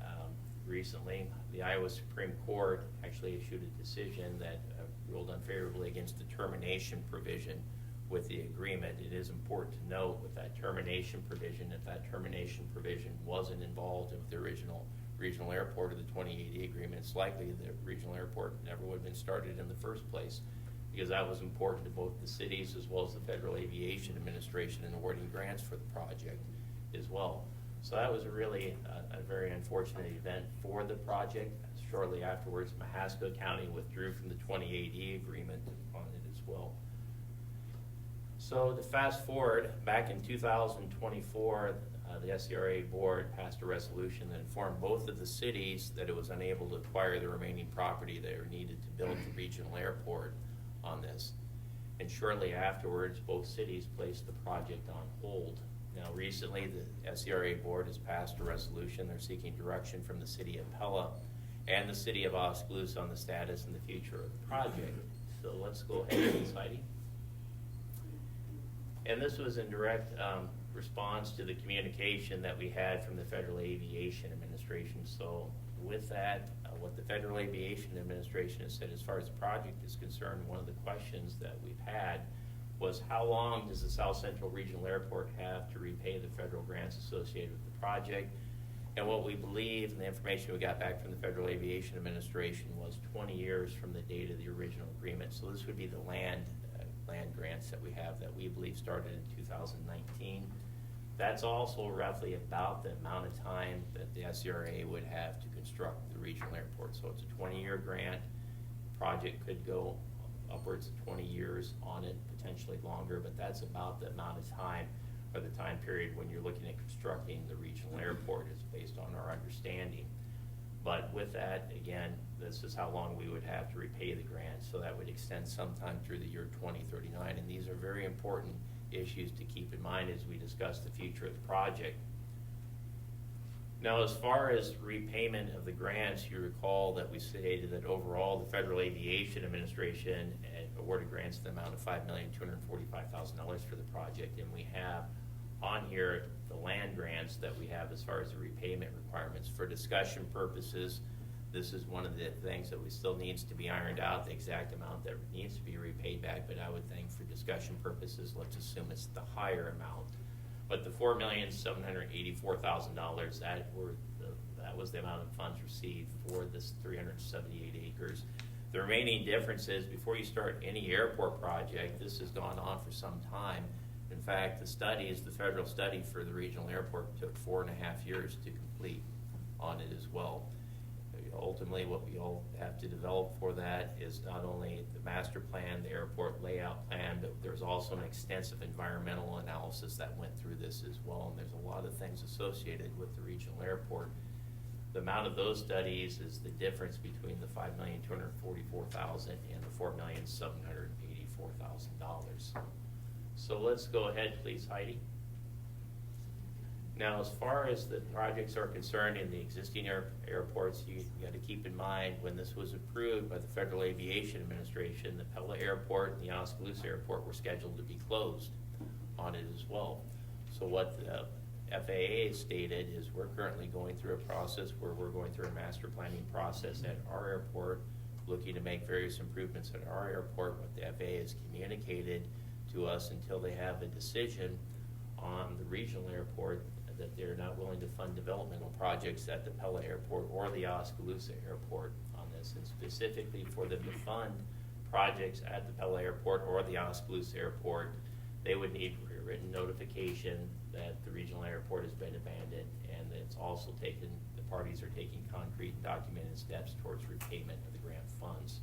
recently, the Iowa Supreme Court actually issued a decision that ruled unfavorably against the termination provision with the agreement. It is important to note with that termination provision, if that termination provision wasn't involved with the original regional airport of the 2080 agreement, it's likely the regional airport never would have been started in the first place, because that was important to both the cities as well as the Federal Aviation Administration in awarding grants for the project as well. So that was really a very unfortunate event for the project. Shortly afterwards, Mahaska County withdrew from the 2080 agreement on it as well. So to fast forward, back in 2024, the SCRA board passed a resolution that informed both of the cities that it was unable to acquire the remaining property they were needed to build the regional airport on this. And shortly afterwards, both cities placed the project on hold. Now, recently, the SCRA board has passed a resolution. They're seeking direction from the City of Pella and the City of Oskaloosa on the status and the future of the project. So let's go ahead, Ms. Heidi. And this was in direct response to the communication that we had from the Federal Aviation Administration. So with that, what the Federal Aviation Administration has said as far as the project is concerned, one of the questions that we've had was how long does the South Central Regional Airport have to repay the federal grants associated with the project? And what we believe, and the information we got back from the Federal Aviation Administration, was 20 years from the date of the original agreement. So this would be the land grants that we have that we believe started in 2019. That's also roughly about the amount of time that the SCRA would have to construct the regional airport. So it's a 20-year grant. Project could go upwards of 20 years on it, potentially longer, but that's about the amount of time or the time period when you're looking at constructing the regional airport is based on our understanding. But with that, again, this is how long we would have to repay the grant, so that would extend sometime through the year 2039. And these are very important issues to keep in mind as we discuss the future of the project. Now, as far as repayment of the grants, you recall that we stated that overall the Federal Aviation Administration awarded grants in the amount of $5,245,000 for the project, and we have on here the land grants that we have as far as the repayment requirements. For discussion purposes, this is one of the things that we still needs to be ironed out, the exact amount that needs to be repaid back, but I would think for discussion purposes, let's assume it's the higher amount. But the $4,784,000, that was the amount of funds received for this 378 acres. The remaining difference is before you start any airport project, this has gone on for some time. In fact, the federal study for the regional airport took 4.5 years to complete on it as well. Ultimately, what we all have to develop for that is not only the master plan, the airport layout plan, but there's also an extensive environmental analysis that went through this as well, and there's a lot of things associated with the regional airport. The amount of those studies is the difference between the $5,244,000 and the $4,784,000. So let's go ahead, please, Heidi. Now, as far as the projects are concerned in the existing airports, you got to keep in mind when this was approved by the Federal Aviation Administration, the Pella Airport and the Oskaloosa Airport were scheduled to be closed on it as well. So what the FAA stated is we're currently going through a process where we're going through a master planning process at our airport, looking to make various improvements at our airport. What the FAA has communicated to us until they have a decision on the regional airport that they're not willing to fund developmental projects at the Pella Airport or the Oskaloosa Airport on this, and specifically for them to fund projects at the Pella Airport or the Oskaloosa Airport, they would need written notification that the regional airport has been abandoned, and it's also the parties are taking concrete and documented steps towards repayment of the grant funds.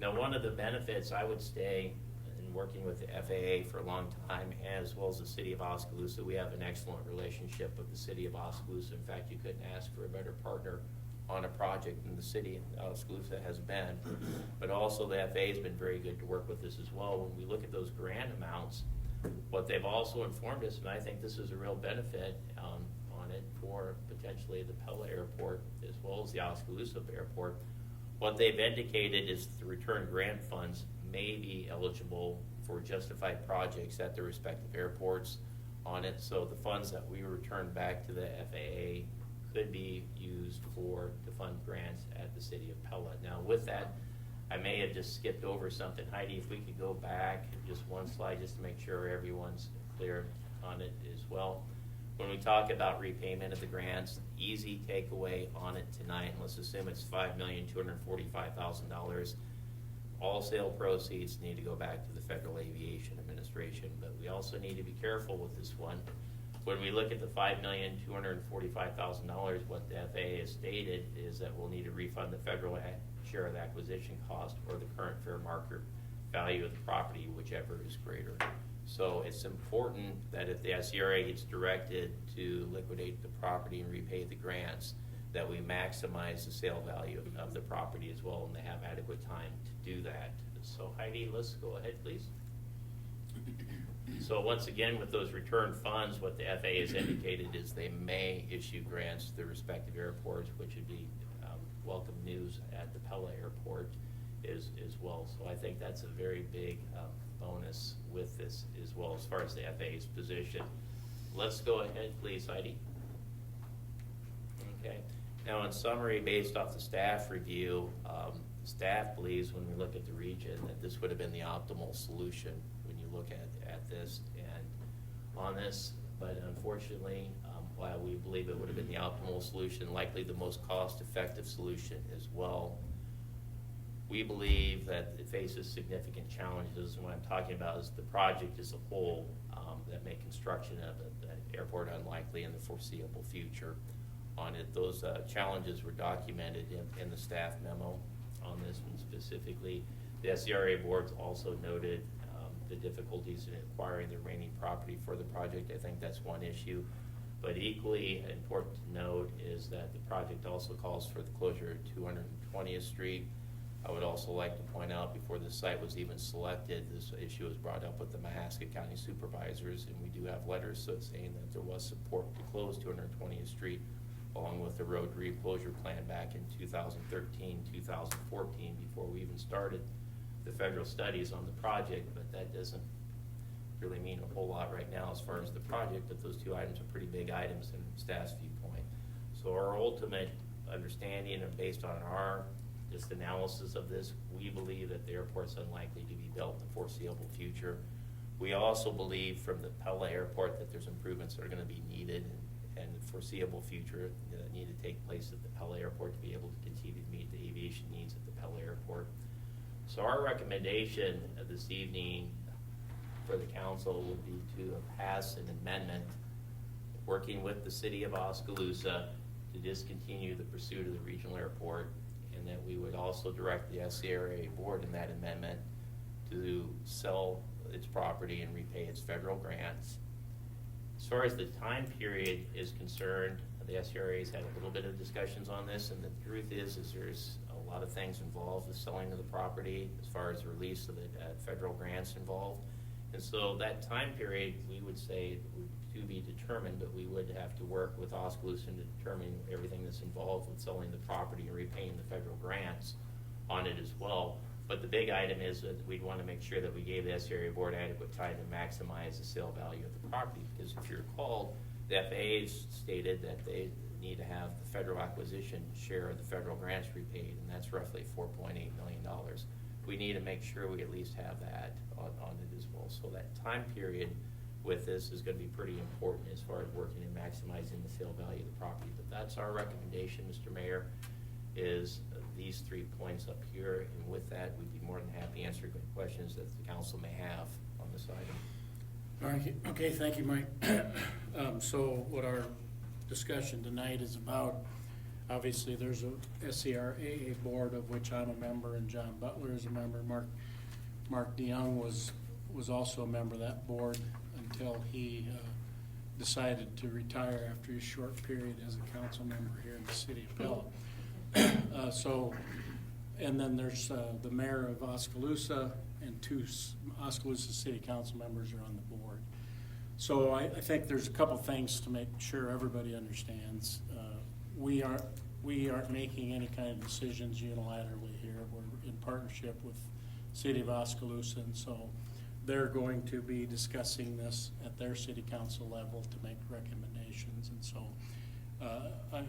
Now, one of the benefits I would say in working with the FAA for a long time, as well as the City of Oskaloosa, we have an excellent relationship with the City of Oskaloosa. In fact, you couldn't ask for a better partner on a project than the City of Oskaloosa has been. But also the FAA has been very good to work with us as well. When we look at those grant amounts, what they've also informed us, and I think this is a real benefit on it for potentially the Pella Airport as well as the Oskaloosa Airport, what they've indicated is the return grant funds may be eligible for justified projects at their respective airports on it. So the funds that we return back to the FAA could be used to fund grants at the City of Pella. Now with that, I may have just skipped over something. Heidi, if we could go back just one slide just to make sure everyone's clear on it as well. When we talk about repayment of the grants, easy takeaway on it tonight, and let's assume it's $5,245,000. All sale proceeds need to go back to the Federal Aviation Administration, but we also need to be careful with this one. When we look at the $5,245,000, what the FAA has stated is that we'll need to refund the federal share of the acquisition cost or the current fair market value of the property, whichever is greater. So it's important that if the SCRA gets directed to liquidate the property and repay the grants, that we maximize the sale value of the property as well, and they have adequate time to do that. So Heidi, let's go ahead, please. So once again, with those return funds, what the FAA has indicated is they may issue grants to the respective airports, which would be welcome news at the Pella Airport as well. So I think that's a very big bonus with this as well as far as the FAA's position. Let's go ahead, please, Heidi. Okay. Now, in summary, based off the staff review, staff believes when we look at the region that this would have been the optimal solution when you look at this and on this. But unfortunately, while we believe it would have been the optimal solution, likely the most cost-effective solution as well, we believe that it faces significant challenges. And what I'm talking about is the project as a whole that make construction of the airport unlikely in the foreseeable future on it. Those challenges were documented in the staff memo on this one specifically. The SCRA boards also noted the difficulties in acquiring the remaining property for the project. I think that's one issue. But equally important to note is that the project also calls for the closure of 220th Street. I would also like to point out, before the site was even selected, this issue was brought up with the Mahaska County supervisors, and we do have letters saying that there was support to close 220th Street, along with the road reclosure plan back in 2013, 2014, before we even started the federal studies on the project. But that doesn't really mean a whole lot right now as far as the project, but those two items are pretty big items in staff's viewpoint. So our ultimate understanding, and based on our just analysis of this, we believe that the airport's unlikely to be built in the foreseeable future. We also believe from the Pella Airport that there's improvements that are going to be needed in the foreseeable future that need to take place at the Pella Airport to be able to continue to meet the aviation needs at the Pella Airport. So our recommendation this evening for the council would be to pass an amendment working with the city of Oskaloosa to discontinue the pursuit of the regional airport, and that we would also direct the SCRA board in that amendment to sell its property and repay its federal grants. As far as the time period is concerned, the SCRA's had a little bit of discussions on this, and the truth is there's a lot of things involved with selling of the property as far as the release of the federal grants involved. And so that time period, we would say, to be determined, but we would have to work with Oskaloosa to determine everything that's involved with selling the property and repaying the federal grants on it as well. But the big item is that we'd want to make sure that we gave the SCRA board adequate time to maximize the sale value of the property. Because if you recall, the FAA stated that they need to have the federal acquisition share of the federal grants repaid, and that's roughly $4.8 million. We need to make sure we at least have that on it as well. So that time period with this is going to be pretty important as far as working and maximizing the sale value of the property. But that's our recommendation, Mr. Mayor, is these 3 points up here. And with that, we'd be more than happy to answer questions that the council may have on this item. All right, okay, thank you, Mike. So what our discussion tonight is about, obviously there's a SCRAA board of which I'm a member and John Butler is a member. Mark DeYoung was also a member of that board until he decided to retire after a short period as a council member here in the city of Pella. And then there's the mayor of Oskaloosa, and 2 Oskaloosa city council members are on the board. So I think there's a couple things to make sure everybody understands. We aren't making any kind of decisions unilaterally here. We're in partnership with city of Oskaloosa, and so they're going to be discussing this at their city council level to make recommendations. And so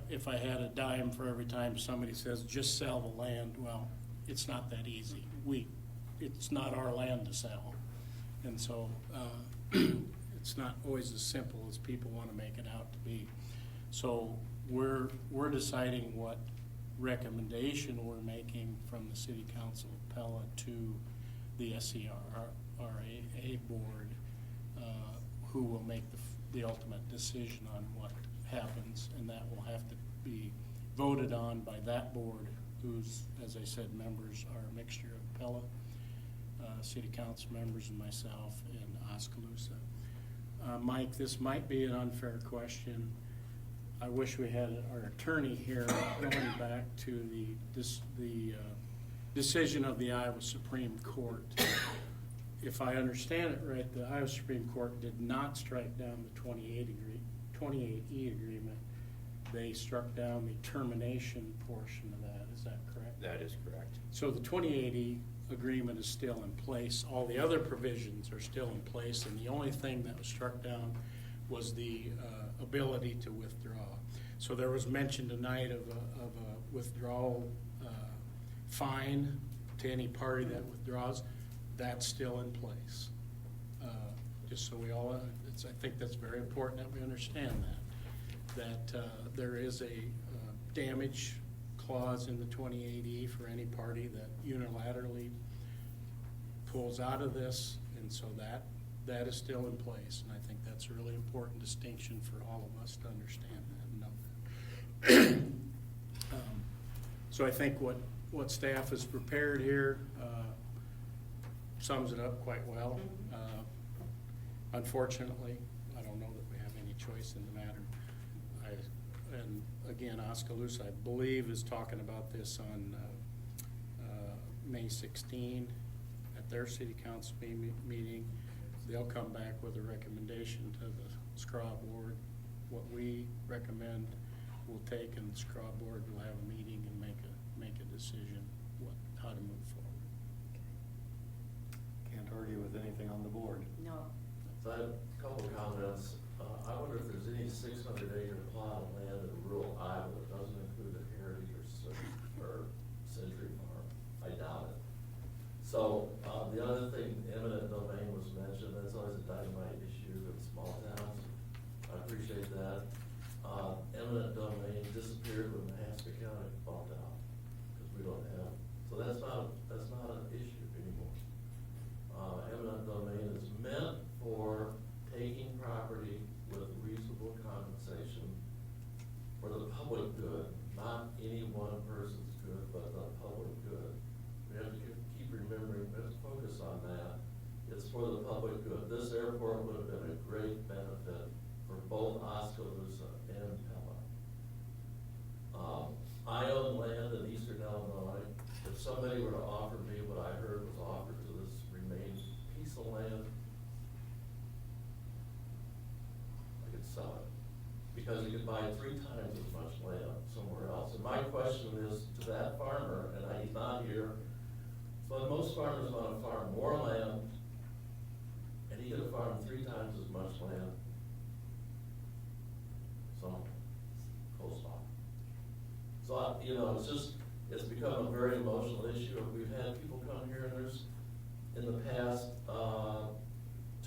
if I had a dime for every time somebody says just sell the land, well, it's not that easy. It's not our land to sell, and so it's not always as simple as people want to make it out to be. So we're deciding what recommendation we're making from the City Council of Pella to the SCRAA board, who will make the ultimate decision on what happens, and that will have to be voted on by that board, whose, as I said, members are a mixture of Pella City Council members and myself in Oskaloosa. Mike, this might be an unfair question. I wish we had our attorney here going back to the decision of the Iowa Supreme Court. If I understand it right, the Iowa Supreme Court did not strike down the 28E agreement. They struck down the termination portion of that. Is that correct? That is correct. So the 28E agreement is still in place. All the other provisions are still in place, and the only thing that was struck down was the ability to withdraw. So there was mention tonight of a withdrawal fine to any party that withdraws. That's still in place. Just so we all, I think that's very important that we understand that there is a damage clause in the 28E for any party that unilaterally pulls out of this, and so that is still in place, and I think that's a really important distinction for all of us to understand that and know that. So I think what staff has prepared here sums it up quite well. Unfortunately, I don't know that we have any choice in the matter. and again, Oskaloosa, I believe, is talking about this on May 16 at their city council meeting. They'll come back with a recommendation to the SCRA board. What we recommend we'll take, and the SCRA board will have a meeting and make a decision how to move forward. Can't argue with anything on the board. No. So I have a couple comments. I wonder if there's any 600-acre plot of land in rural Iowa that doesn't include a heritage or century farm. I doubt it. So the other thing, eminent domain was mentioned. That's always a dynamite issue in small towns. I appreciate that. Eminent domain disappeared when Mahaska County bought out because we don't have. So that's not an issue anymore. Eminent domain is meant for taking property with reasonable compensation for the public good, not any one person's good, but the public good. We have to keep remembering, we have to focus on that. It's for the public good. This airport would have been a great benefit for both Oskaloosa and Pella. I own land in eastern Illinois. If somebody were to offer me what I heard was offered to this remaining piece of land, I could sell it. Because you could buy 3 times as much land somewhere else. And my question is to that farmer, and he's not here, but most farmers want to farm more land, and he could farm 3 times as much land. So, coleslaw. So, it's become a very emotional issue. We've had people come here, and there's, in the past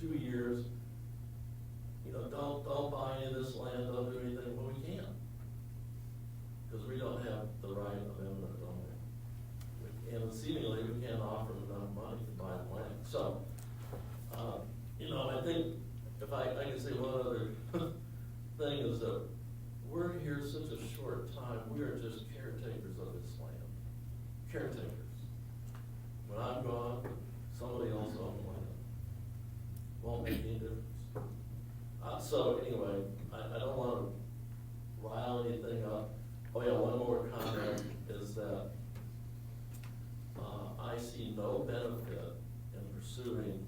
2 years, don't buy any of this land, don't do anything. Well, we can't, because we don't have the right of eminent domain. And seemingly, we can't offer them enough money to buy the land. So, I think if I can say one other thing is that we're here such a short time. We are just caretakers of this land. Caretakers. When I'm gone, somebody else owns land. Won't make any difference. So anyway, I don't want to rile anything up. Oh yeah, one more comment is that I see no benefit in pursuing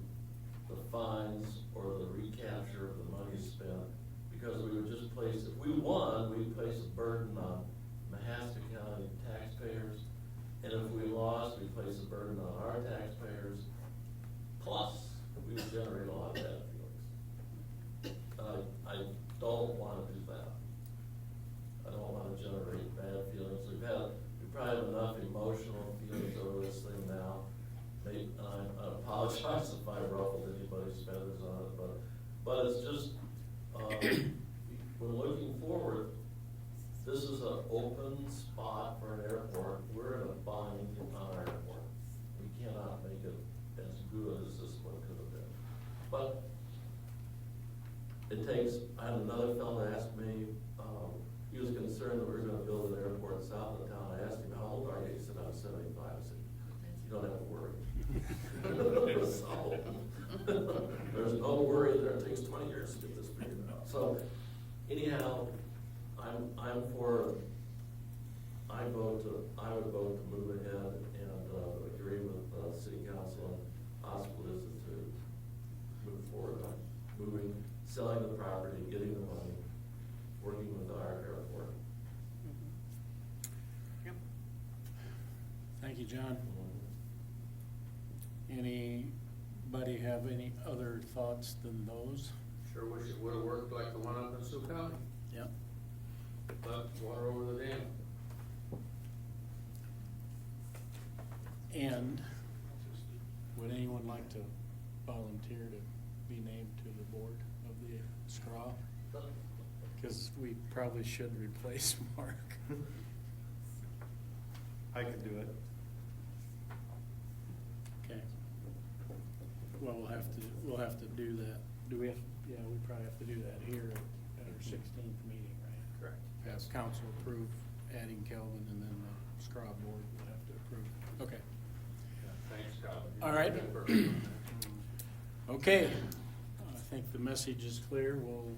the fines or the recapture of the money spent, because we would just place, if we won, we'd place a burden on Mahaska County taxpayers, and if we lost, we'd place a burden on our taxpayers, plus we would generate a lot of bad feelings. I don't want to do that. I don't want to generate bad feelings. We probably have enough emotional feelings over this thing now. And I apologize if I ruffled anybody's feathers on it, but it's just, we're looking forward. This is an open spot for an airport. We're in a bind on our airport. We cannot make it as good as this one could have been. But it takes, I had another fellow ask me, he was concerned that we were going to build an airport south of town. I asked him, how old are you? He said, I'm 75. I said, you don't have to worry. So, there's no worry there. It takes 20 years to get this figured out. So, anyhow, I would vote to move ahead and agree with City Council and Oskaloosa to move forward on selling the property, getting the money, working with our airport. Yep. Thank you, John. Anybody have any other thoughts than those? Sure wish it would've worked like the one up in Sioux County. Yep. But water over the dam. And would anyone like to volunteer to be named to the board of the SCRA? Because we probably should replace Mark. I could do it. Okay. Well, we'll have to do that. Do we have, yeah, we probably have to do that here at our 16th meeting, right? Correct. Have council approve adding Kelvin, and then the SCRA board will have to approve. Okay. Yeah, thanks, Scott. All right. Okay. I think the message is clear. We'll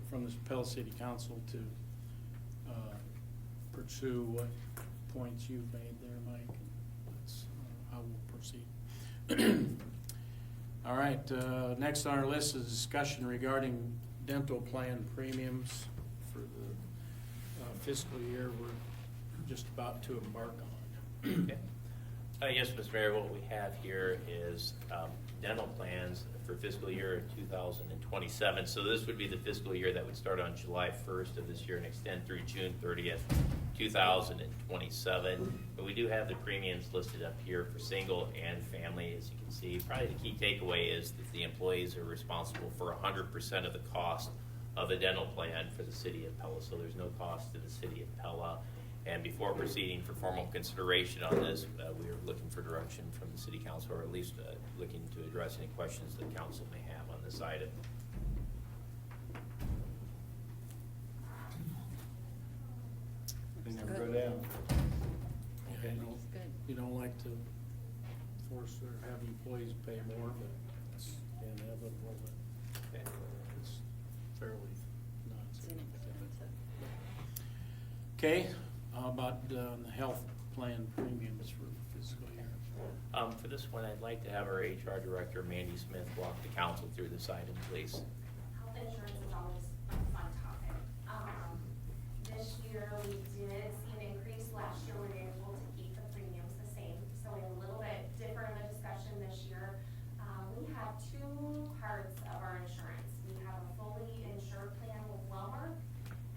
from the Pella City Council to pursue what points you've made there, Mike. And that's how we'll proceed. All right, next on our list is discussion regarding dental plan premiums for the fiscal year we're just about to embark on. Okay. Yes, Mr. Mayor, what we have here is dental plans for fiscal year 2027. So this would be the fiscal year that would start on July 1st of this year and extend through June 30th, 2027. But we do have the premiums listed up here for single and family, as you can see. Probably the key takeaway is that the employees are responsible for 100% of the cost of a dental plan for the City of Pella. So there's no cost to the City of Pella. And before proceeding for formal consideration on this, we are looking for direction from the City Council, or at least looking to address any questions that Council may have on this item. They never go down. Okay, you don't like to force or have employees pay more, but it's inevitable that it's fairly non-significant. Okay, how about the health plan premiums for fiscal year? For this one, I'd like to have our HR Director, Mandy Smith, walk the Council through this item, please. Health insurance is always a fun topic. This year, we did see an increase. Last year, we were able to keep the premiums the same. So we have a little bit different of a discussion this year. We have two parts of our insurance. We have a fully insured plan with Wellmark,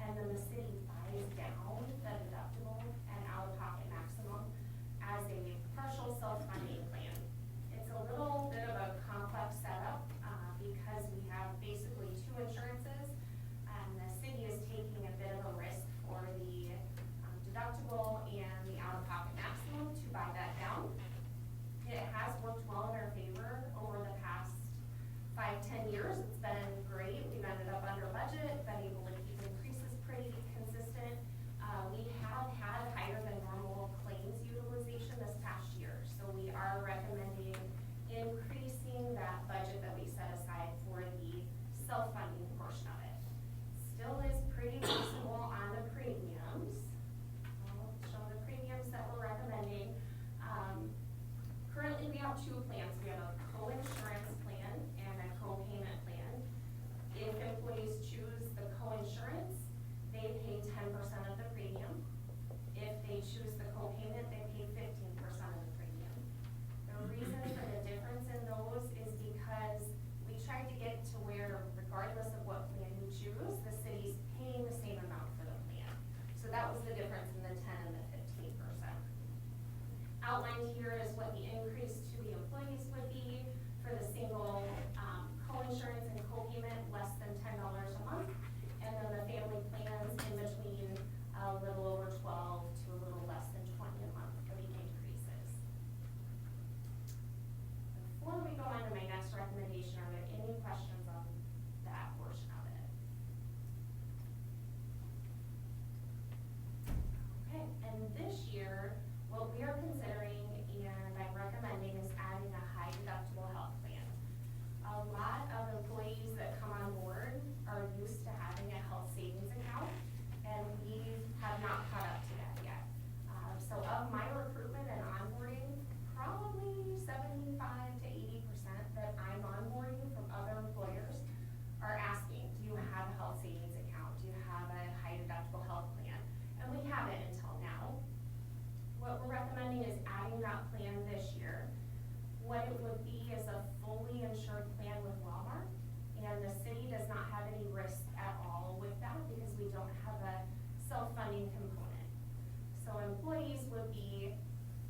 and then the city buys down the deductible and out-of-pocket maximum as a partial self-funding plan. It's a little bit of a complex setup because we have basically two insurances, and the city is taking a bit of a risk for the deductible and the out-of-pocket maximum to buy that down. It has worked well in our favor over the past 5-10 years. It's been great. We've ended up under budget, been able to keep increases pretty consistent. We have had higher than normal claims utilization this past year, so we are recommending increasing that budget that we set aside for the self-funding portion of it. Still is pretty reasonable on the premiums. I'll show the premiums that we're recommending. Currently, we have two plans. We have a co-insurance plan and a co-payment plan. If employees choose the co-insurance, they pay 10% of the premium. If they choose the co-payment, they pay 15% of the premium. The reason for the difference in those is because we tried to get to where, regardless of what plan you choose, the city's paying the same amount for the plan. So that was the difference in the 10 and the 15%. Outlined here is what the increase to the employees would be for the single co-insurance and co-payment, less than $10 a month, and then the family plans in between a little over 12 to a little less than 20 a month for the increases. Before we go on to my next recommendation, are there any questions on that portion of it? Okay, and this year, what we are considering and I'm recommending is adding a high deductible health plan. A lot of employees that come on board are used to having a health savings account, and we have not caught up to that yet. So of my recruitment and onboarding, probably 75 to 80% that I'm onboarding from other employers are asking, do you have a health savings account? Do you have a high deductible health plan? And we haven't until now. What we're recommending is adding that plan this year. What it would be is a fully insured plan with Walmart, and the city does not have any risk at all with that because we don't have a self-funding component. So employees would be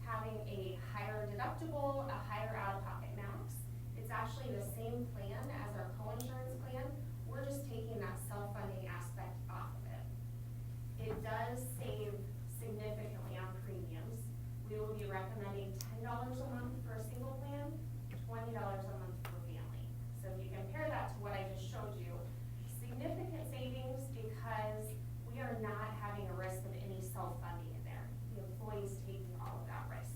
having a higher deductible, a higher out-of-pocket max. It's actually the same plan as our co-insurance plan. We're just taking that self-funding aspect off of it. It does save significantly on premiums. We will be recommending $10 a month for a single plan, $20 a month for family. So if you compare that to what I just showed you, significant savings because we are not having a risk of any self-funding in there. The employee's taking all of that risk.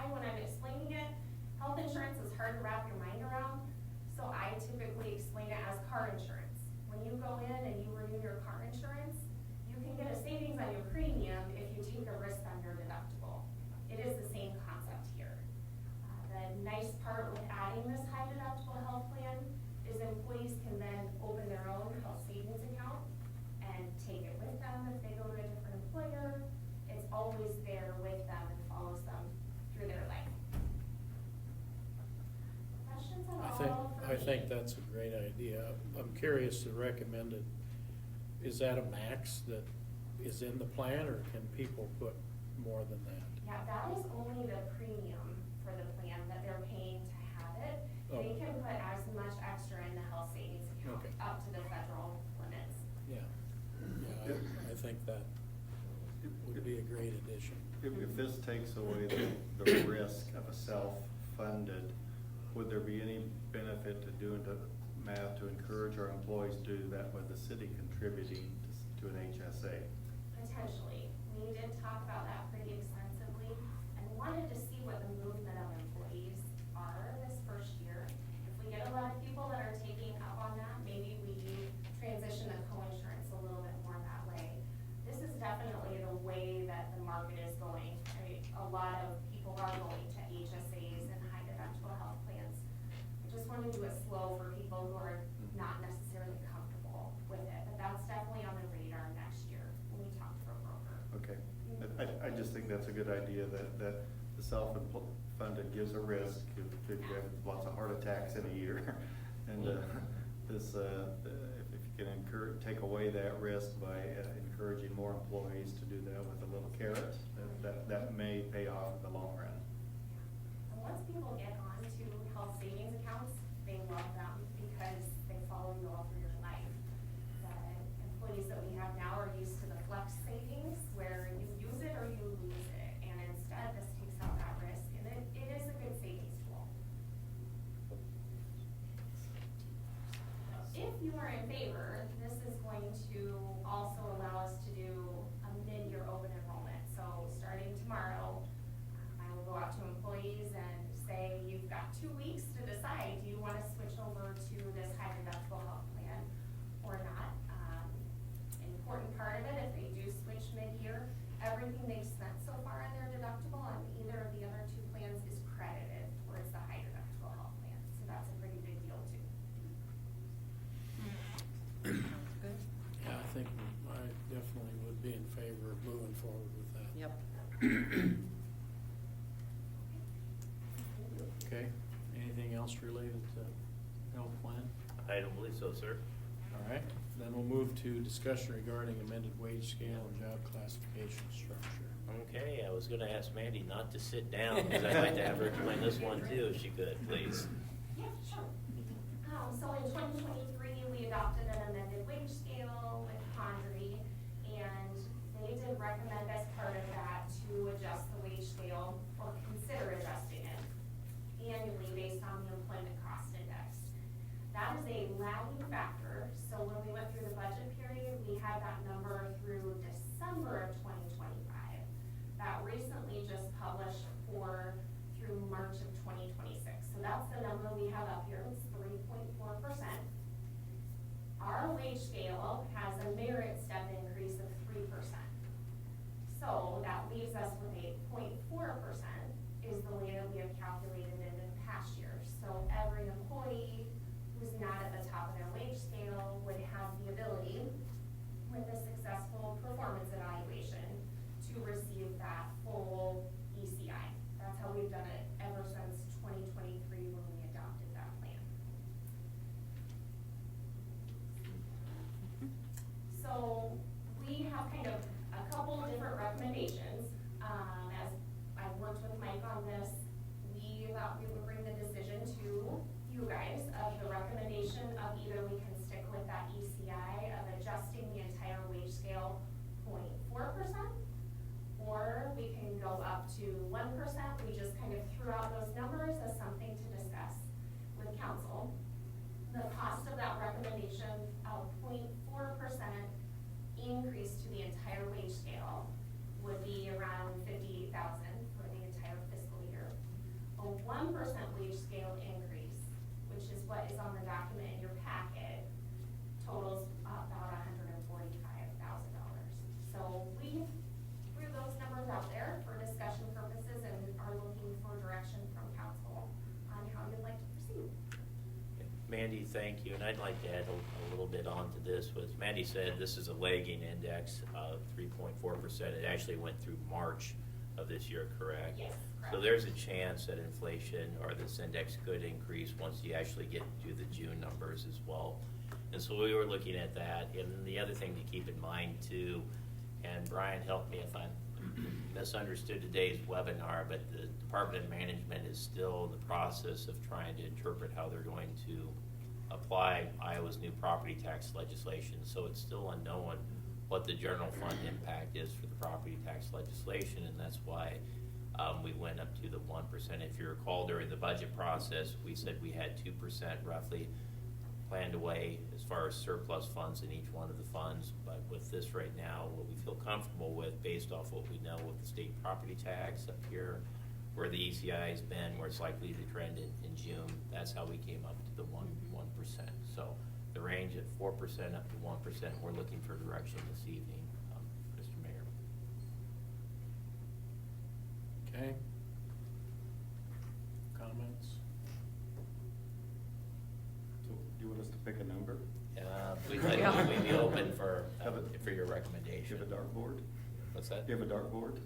When I'm explaining it, health insurance is hard to wrap your mind around, so I typically explain it as car insurance. when you go in and you renew your car insurance, you can get a savings on your premium if you take a risk on your deductible. It is the same concept here. The nice part with adding this high deductible health plan is employees can then open their own health savings account and take it with them if they go to a different employer. It's always there with them and follows them through their life. Questions at all? I think that's a great idea. I'm curious to recommend it. Is that a max that is in the plan, or can people put more than that? Yeah, that is only the premium for the plan that they're paying to have it. Oh. They can put as much extra in the health savings account Okay. up to the federal limits. Yeah, I think that would be a great addition. If this takes away the risk of a self-funded, would there be any benefit to doing the math to encourage our employees to do that with the city contributing to an HSA? Potentially. We did talk about that pretty extensively and wanted to see what the movement of employees are this first year. If we get a lot of people that are taking up on that, maybe we transition to co-insurance a little bit more that way. This is definitely the way that the market is going. I mean, a lot of people are going to HSAs and high deductible health plans. I just want to do it slow for people who are not necessarily comfortable with it, but that's definitely on the radar next year when we talk to a broker. Okay, I just think that's a good idea, that the self-funded gives a risk if you have lots of heart attacks in a year. And this, if you can take away that risk by encouraging more employees to do that with a little carrot, that may pay off in the long run. And once people get onto health savings accounts, they love them because they follow you all through your life. The employees that we have now are used to the flex savings where you use it or you lose it. And instead, this takes out that risk, and it is a good savings tool. If you are in favor, this is going to also allow us to do a mid-year open enrollment. So starting tomorrow, I will go out to employees and say, you've got 2 weeks to decide, do you want to switch over to this high deductible health plan or not? Important part of it, if they do switch mid-year, everything they've spent so far on their deductible on either of the other 2 plans is credited towards the high deductible health plan. So that's a pretty big deal too. Sounds good. Yeah, I think I definitely would be in favor of moving forward with that. Yep. Okay, anything else related to health plan? I don't believe so, sir. All right, then we'll move to discussion regarding amended wage scale and job classification structure. Okay, I was gonna ask Mandy not to sit down, because I'd like to have her explain this one too, if she could, please. Yeah, sure. So in 2023, we adopted an amended wage scale with Condrey, and they did recommend as part of that to adjust the wage scale or consider adjusting it annually based on the employment cost index. That is a lagging factor, so when we went through the budget period, we had that number through December of 2025. That recently just published through March of 2026. So that's the number we have up here, it's 3.4%. Our wage scale has a merit step increase of 3%. So that leaves us with a 0.4% is the way that we have calculated it in past years. So every employee who's not at the top of their wage scale would have the ability, with a successful performance evaluation, to receive that full ECI. That's how we've done it ever since 2023 when we adopted that plan. So we have kind of a couple of different recommendations. As I've worked with Mike on this, we thought we would bring the decision to you guys of the recommendation of either we can stick with that ECI of adjusting the entire wage scale 0.4%, or we can go up to 1%. We just kind of threw out those numbers as something to discuss with council. The cost of that recommendation of 0.4% increase to the entire wage scale would be around $58,000 for the entire fiscal year. A 1% wage scale increase, which is what is on the document in your packet, totals thank you, and I'd like to add a little bit onto this. As Mandy said, this is a lagging index of 3.4%. It actually went through March of this year, correct? Yes, correct. So there's a chance that inflation or this index could increase once you actually get to the June numbers as well. And so we were looking at that. And the other thing to keep in mind too, and Brian, help me if I misunderstood today's webinar, but the Department of Management is still in the process of trying to interpret how they're going to apply Iowa's new property tax legislation. So it's still unknown what the general fund impact is for the property tax legislation, and that's why we went up to the 1%. If you recall, during the budget process, we said we had 2% roughly planned away as far as surplus funds in each one of the funds. But with this right now, what we feel comfortable with based off what we know with the state property tax up here, where the ECI has been, where it's likely to trend in June, that's how we came up to the 1%. So the range at 4% up to 1%, we're looking for direction this evening, Mr. Mayor. Okay. Comments? So do you want us to pick a number? We'd be open for your Do recommendation. you have a dartboard? What's that? Do you have a dartboard?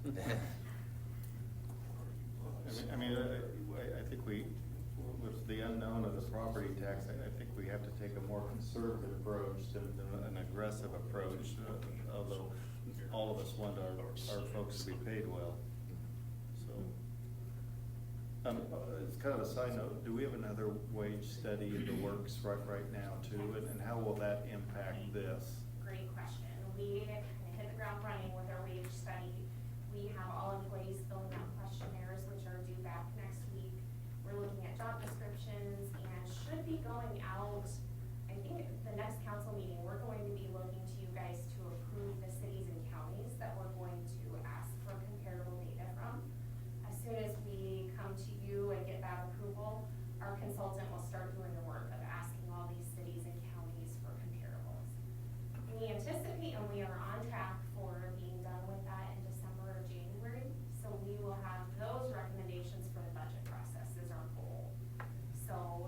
I mean, I think with the unknown of the property tax, I think we have to take a more conservative approach than an aggressive approach, although all of us want our folks to be paid well. So, it's kind of a side note, do we have another wage study in the works right now too, and how will that impact this? Great question. We hit the ground running with our wage study. We have all employees filling out questionnaires, which are due back next week. We're looking at job descriptions and should be going out, I think the next council meeting, we're going to be looking to you guys to approve the cities and counties that we're going to ask for comparable data from. As soon as we come to you and get that approval, our consultant will start doing the work of asking all these cities and counties for comparables. We anticipate and we are on track for being done with that in December or January. So we will have those recommendations for the budget process is our goal. So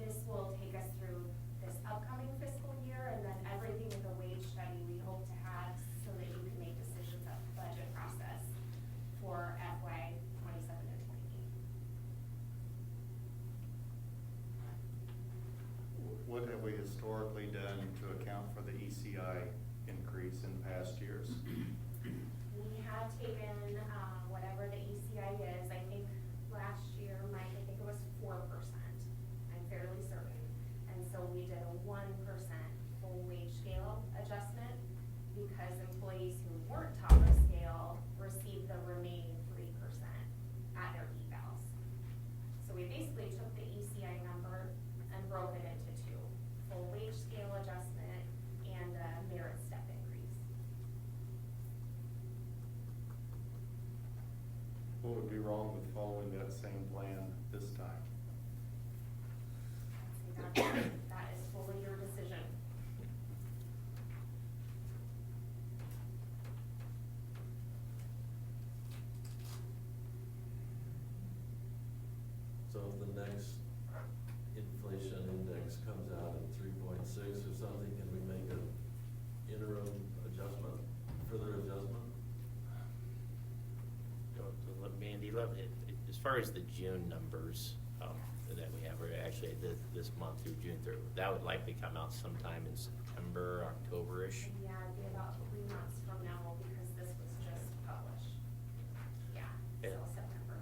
this will take us through this upcoming fiscal year, and then everything in the wage study we hope to have so that you can make decisions at the budget process for FY 27 and 28. What have we historically done to account for the ECI increase in past years? We have taken whatever the ECI is. I think last year, Mike, I think it was 4%. I'm fairly certain. And so we did a 1% full wage scale adjustment because employees who weren't top of scale received the remaining 3% at their evals. So we basically took the ECI number and broke it into two: full wage scale adjustment and a merit step increase. What would be wrong with following that same plan this time? That is fully your decision. So if the next inflation index comes out at 3.6 or something, can we make an interim adjustment, further adjustment? Mandy, as far as the June numbers that we have, or actually this month through June through, that would likely come out sometime in September, October-ish. Yeah, it'd be about 3 months from now because this was just published. Yeah, so September.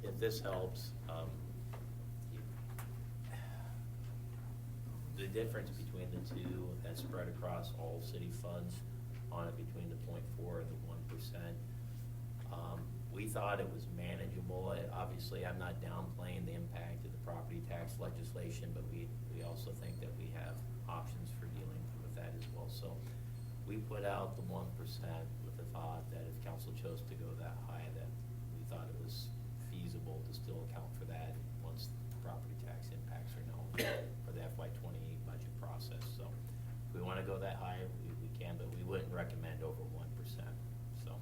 If this helps, the difference between the two that's spread across all city funds on it between the 0.4 and the 1%. We thought it was manageable. Obviously, I'm not downplaying the impact of the property tax legislation, but we also think that we have options for dealing with that as well. So we put out the 1% with the thought that if council chose to go that high, that we thought it was feasible to still account for that once the property tax impacts are known for the FY 28 budget process. So if we want to go that high, we can, but we wouldn't recommend over 1%. So.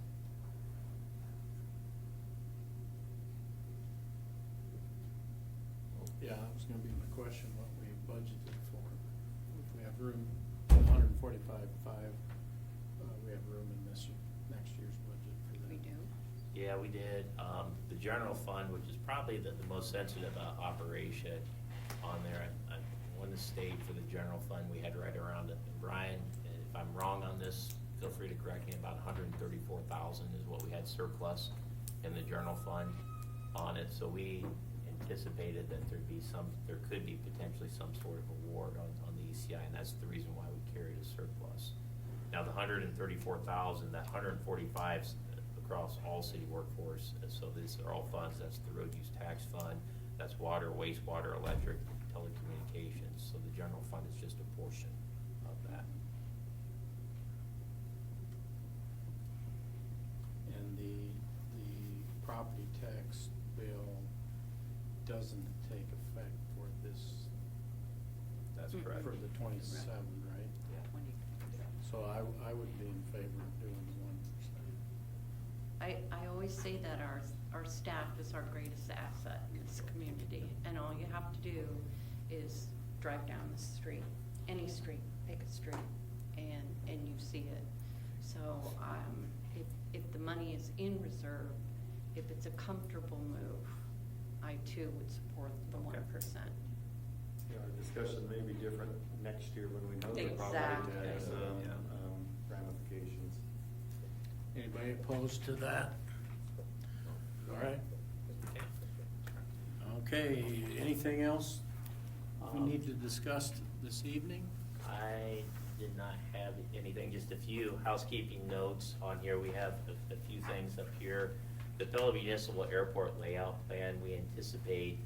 Yeah, that was gonna be my question, what we budgeted for. If we have room, 145.5, we have room in next year's budget for that. We do. Yeah, we did. The general fund, which is probably the most sensitive operation on there, I want to state for the general fund, we had right around it. And Brian, if I'm wrong on this, feel free to correct me, about 134,000 is what we had surplus in the general fund on it. So we anticipated that there could be potentially some sort of award on the ECI, and that's the reason why we carried a surplus. Now, the 134,000, that 145 across all city workforce, so these are all funds. That's the road use tax fund, that's water, wastewater, electric, telecommunications. So the general fund is just a portion of that. And the property tax bill doesn't take effect for this, That's Mm. correct. for the 27, right? Yeah. 20. So I would be in favor of doing the 1%. I always say that our staff is our greatest asset in this community, and all you have to do is drive down the street, any street, pick a street, and you see it. So, if the money is in reserve, if it's a comfortable move, I too would support the 1%. Yeah, our discussion may be different next year when we know the property Exactly. tax Yeah. ramifications. Anybody opposed to that? All right. Okay, anything else we need to discuss this evening? I did not have anything, just a few housekeeping notes on here. We have a few things up here. The Pella Municipal Airport Layout Plan, we anticipate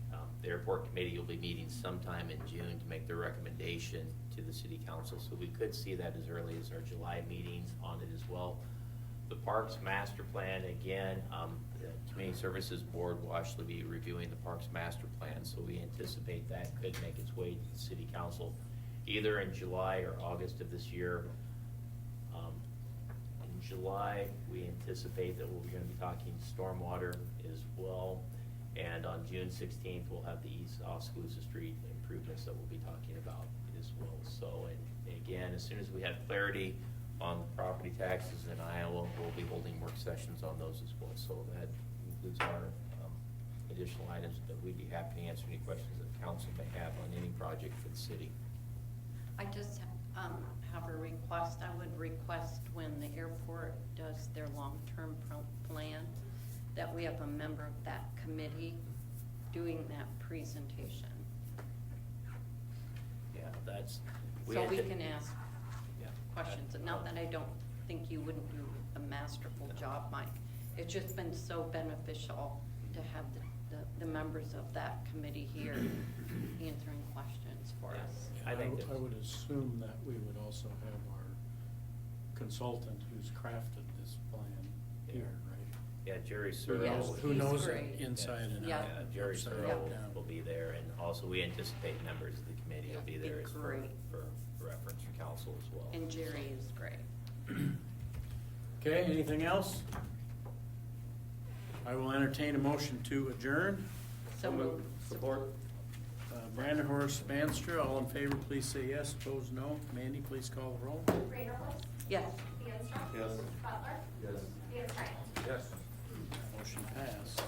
the airport committee will be meeting sometime in June to make their recommendation to the city council. So we could see that as early as our July meetings on it as well. The Parks Master Plan, again, the Community Services Board will actually be reviewing the Parks Master Plan. So we anticipate that could make its way to the city council either in July or August of this year. In July, we anticipate that we're going to be talking stormwater as well. And on June 16th, we'll have the East Oskaloosa Street improvements that we'll be talking about as well. So, and again, as soon as we have clarity on the property taxes in Iowa, we'll be holding work sessions on those as well. So that includes our additional items, but we'd be happy to answer any questions that council may have on any project for the city. I just have a request. I would request when the airport does their long-term plan, that we have a member of that committee doing that presentation. Yeah, that's. So we had to- can ask Yeah. questions. And not that I don't think you wouldn't do a masterful job, Mike. It's just been so beneficial to have the members of that committee here answering questions for Yeah. us. I think I would assume that we would also have our consultant who's crafted this plan here, right? Yeah, Jerry Yes, Searle. Who he's knows it great. inside and out. Yeah. Jerry upside Searle and down. will be there, and also we anticipate members of the committee will be Be there as great. for reference for council as well. And Jerry is great. Okay, anything else? I will entertain a motion to adjourn. So moved. Support. Brandon Horace Spanstra, all in favor, please say yes. Opposed, no. Mandy, please call the roll. Reindeerlich, Yes. DeAnstruck. Yes. Butler. Yes. DeAnstruck. Yes. Motion passed.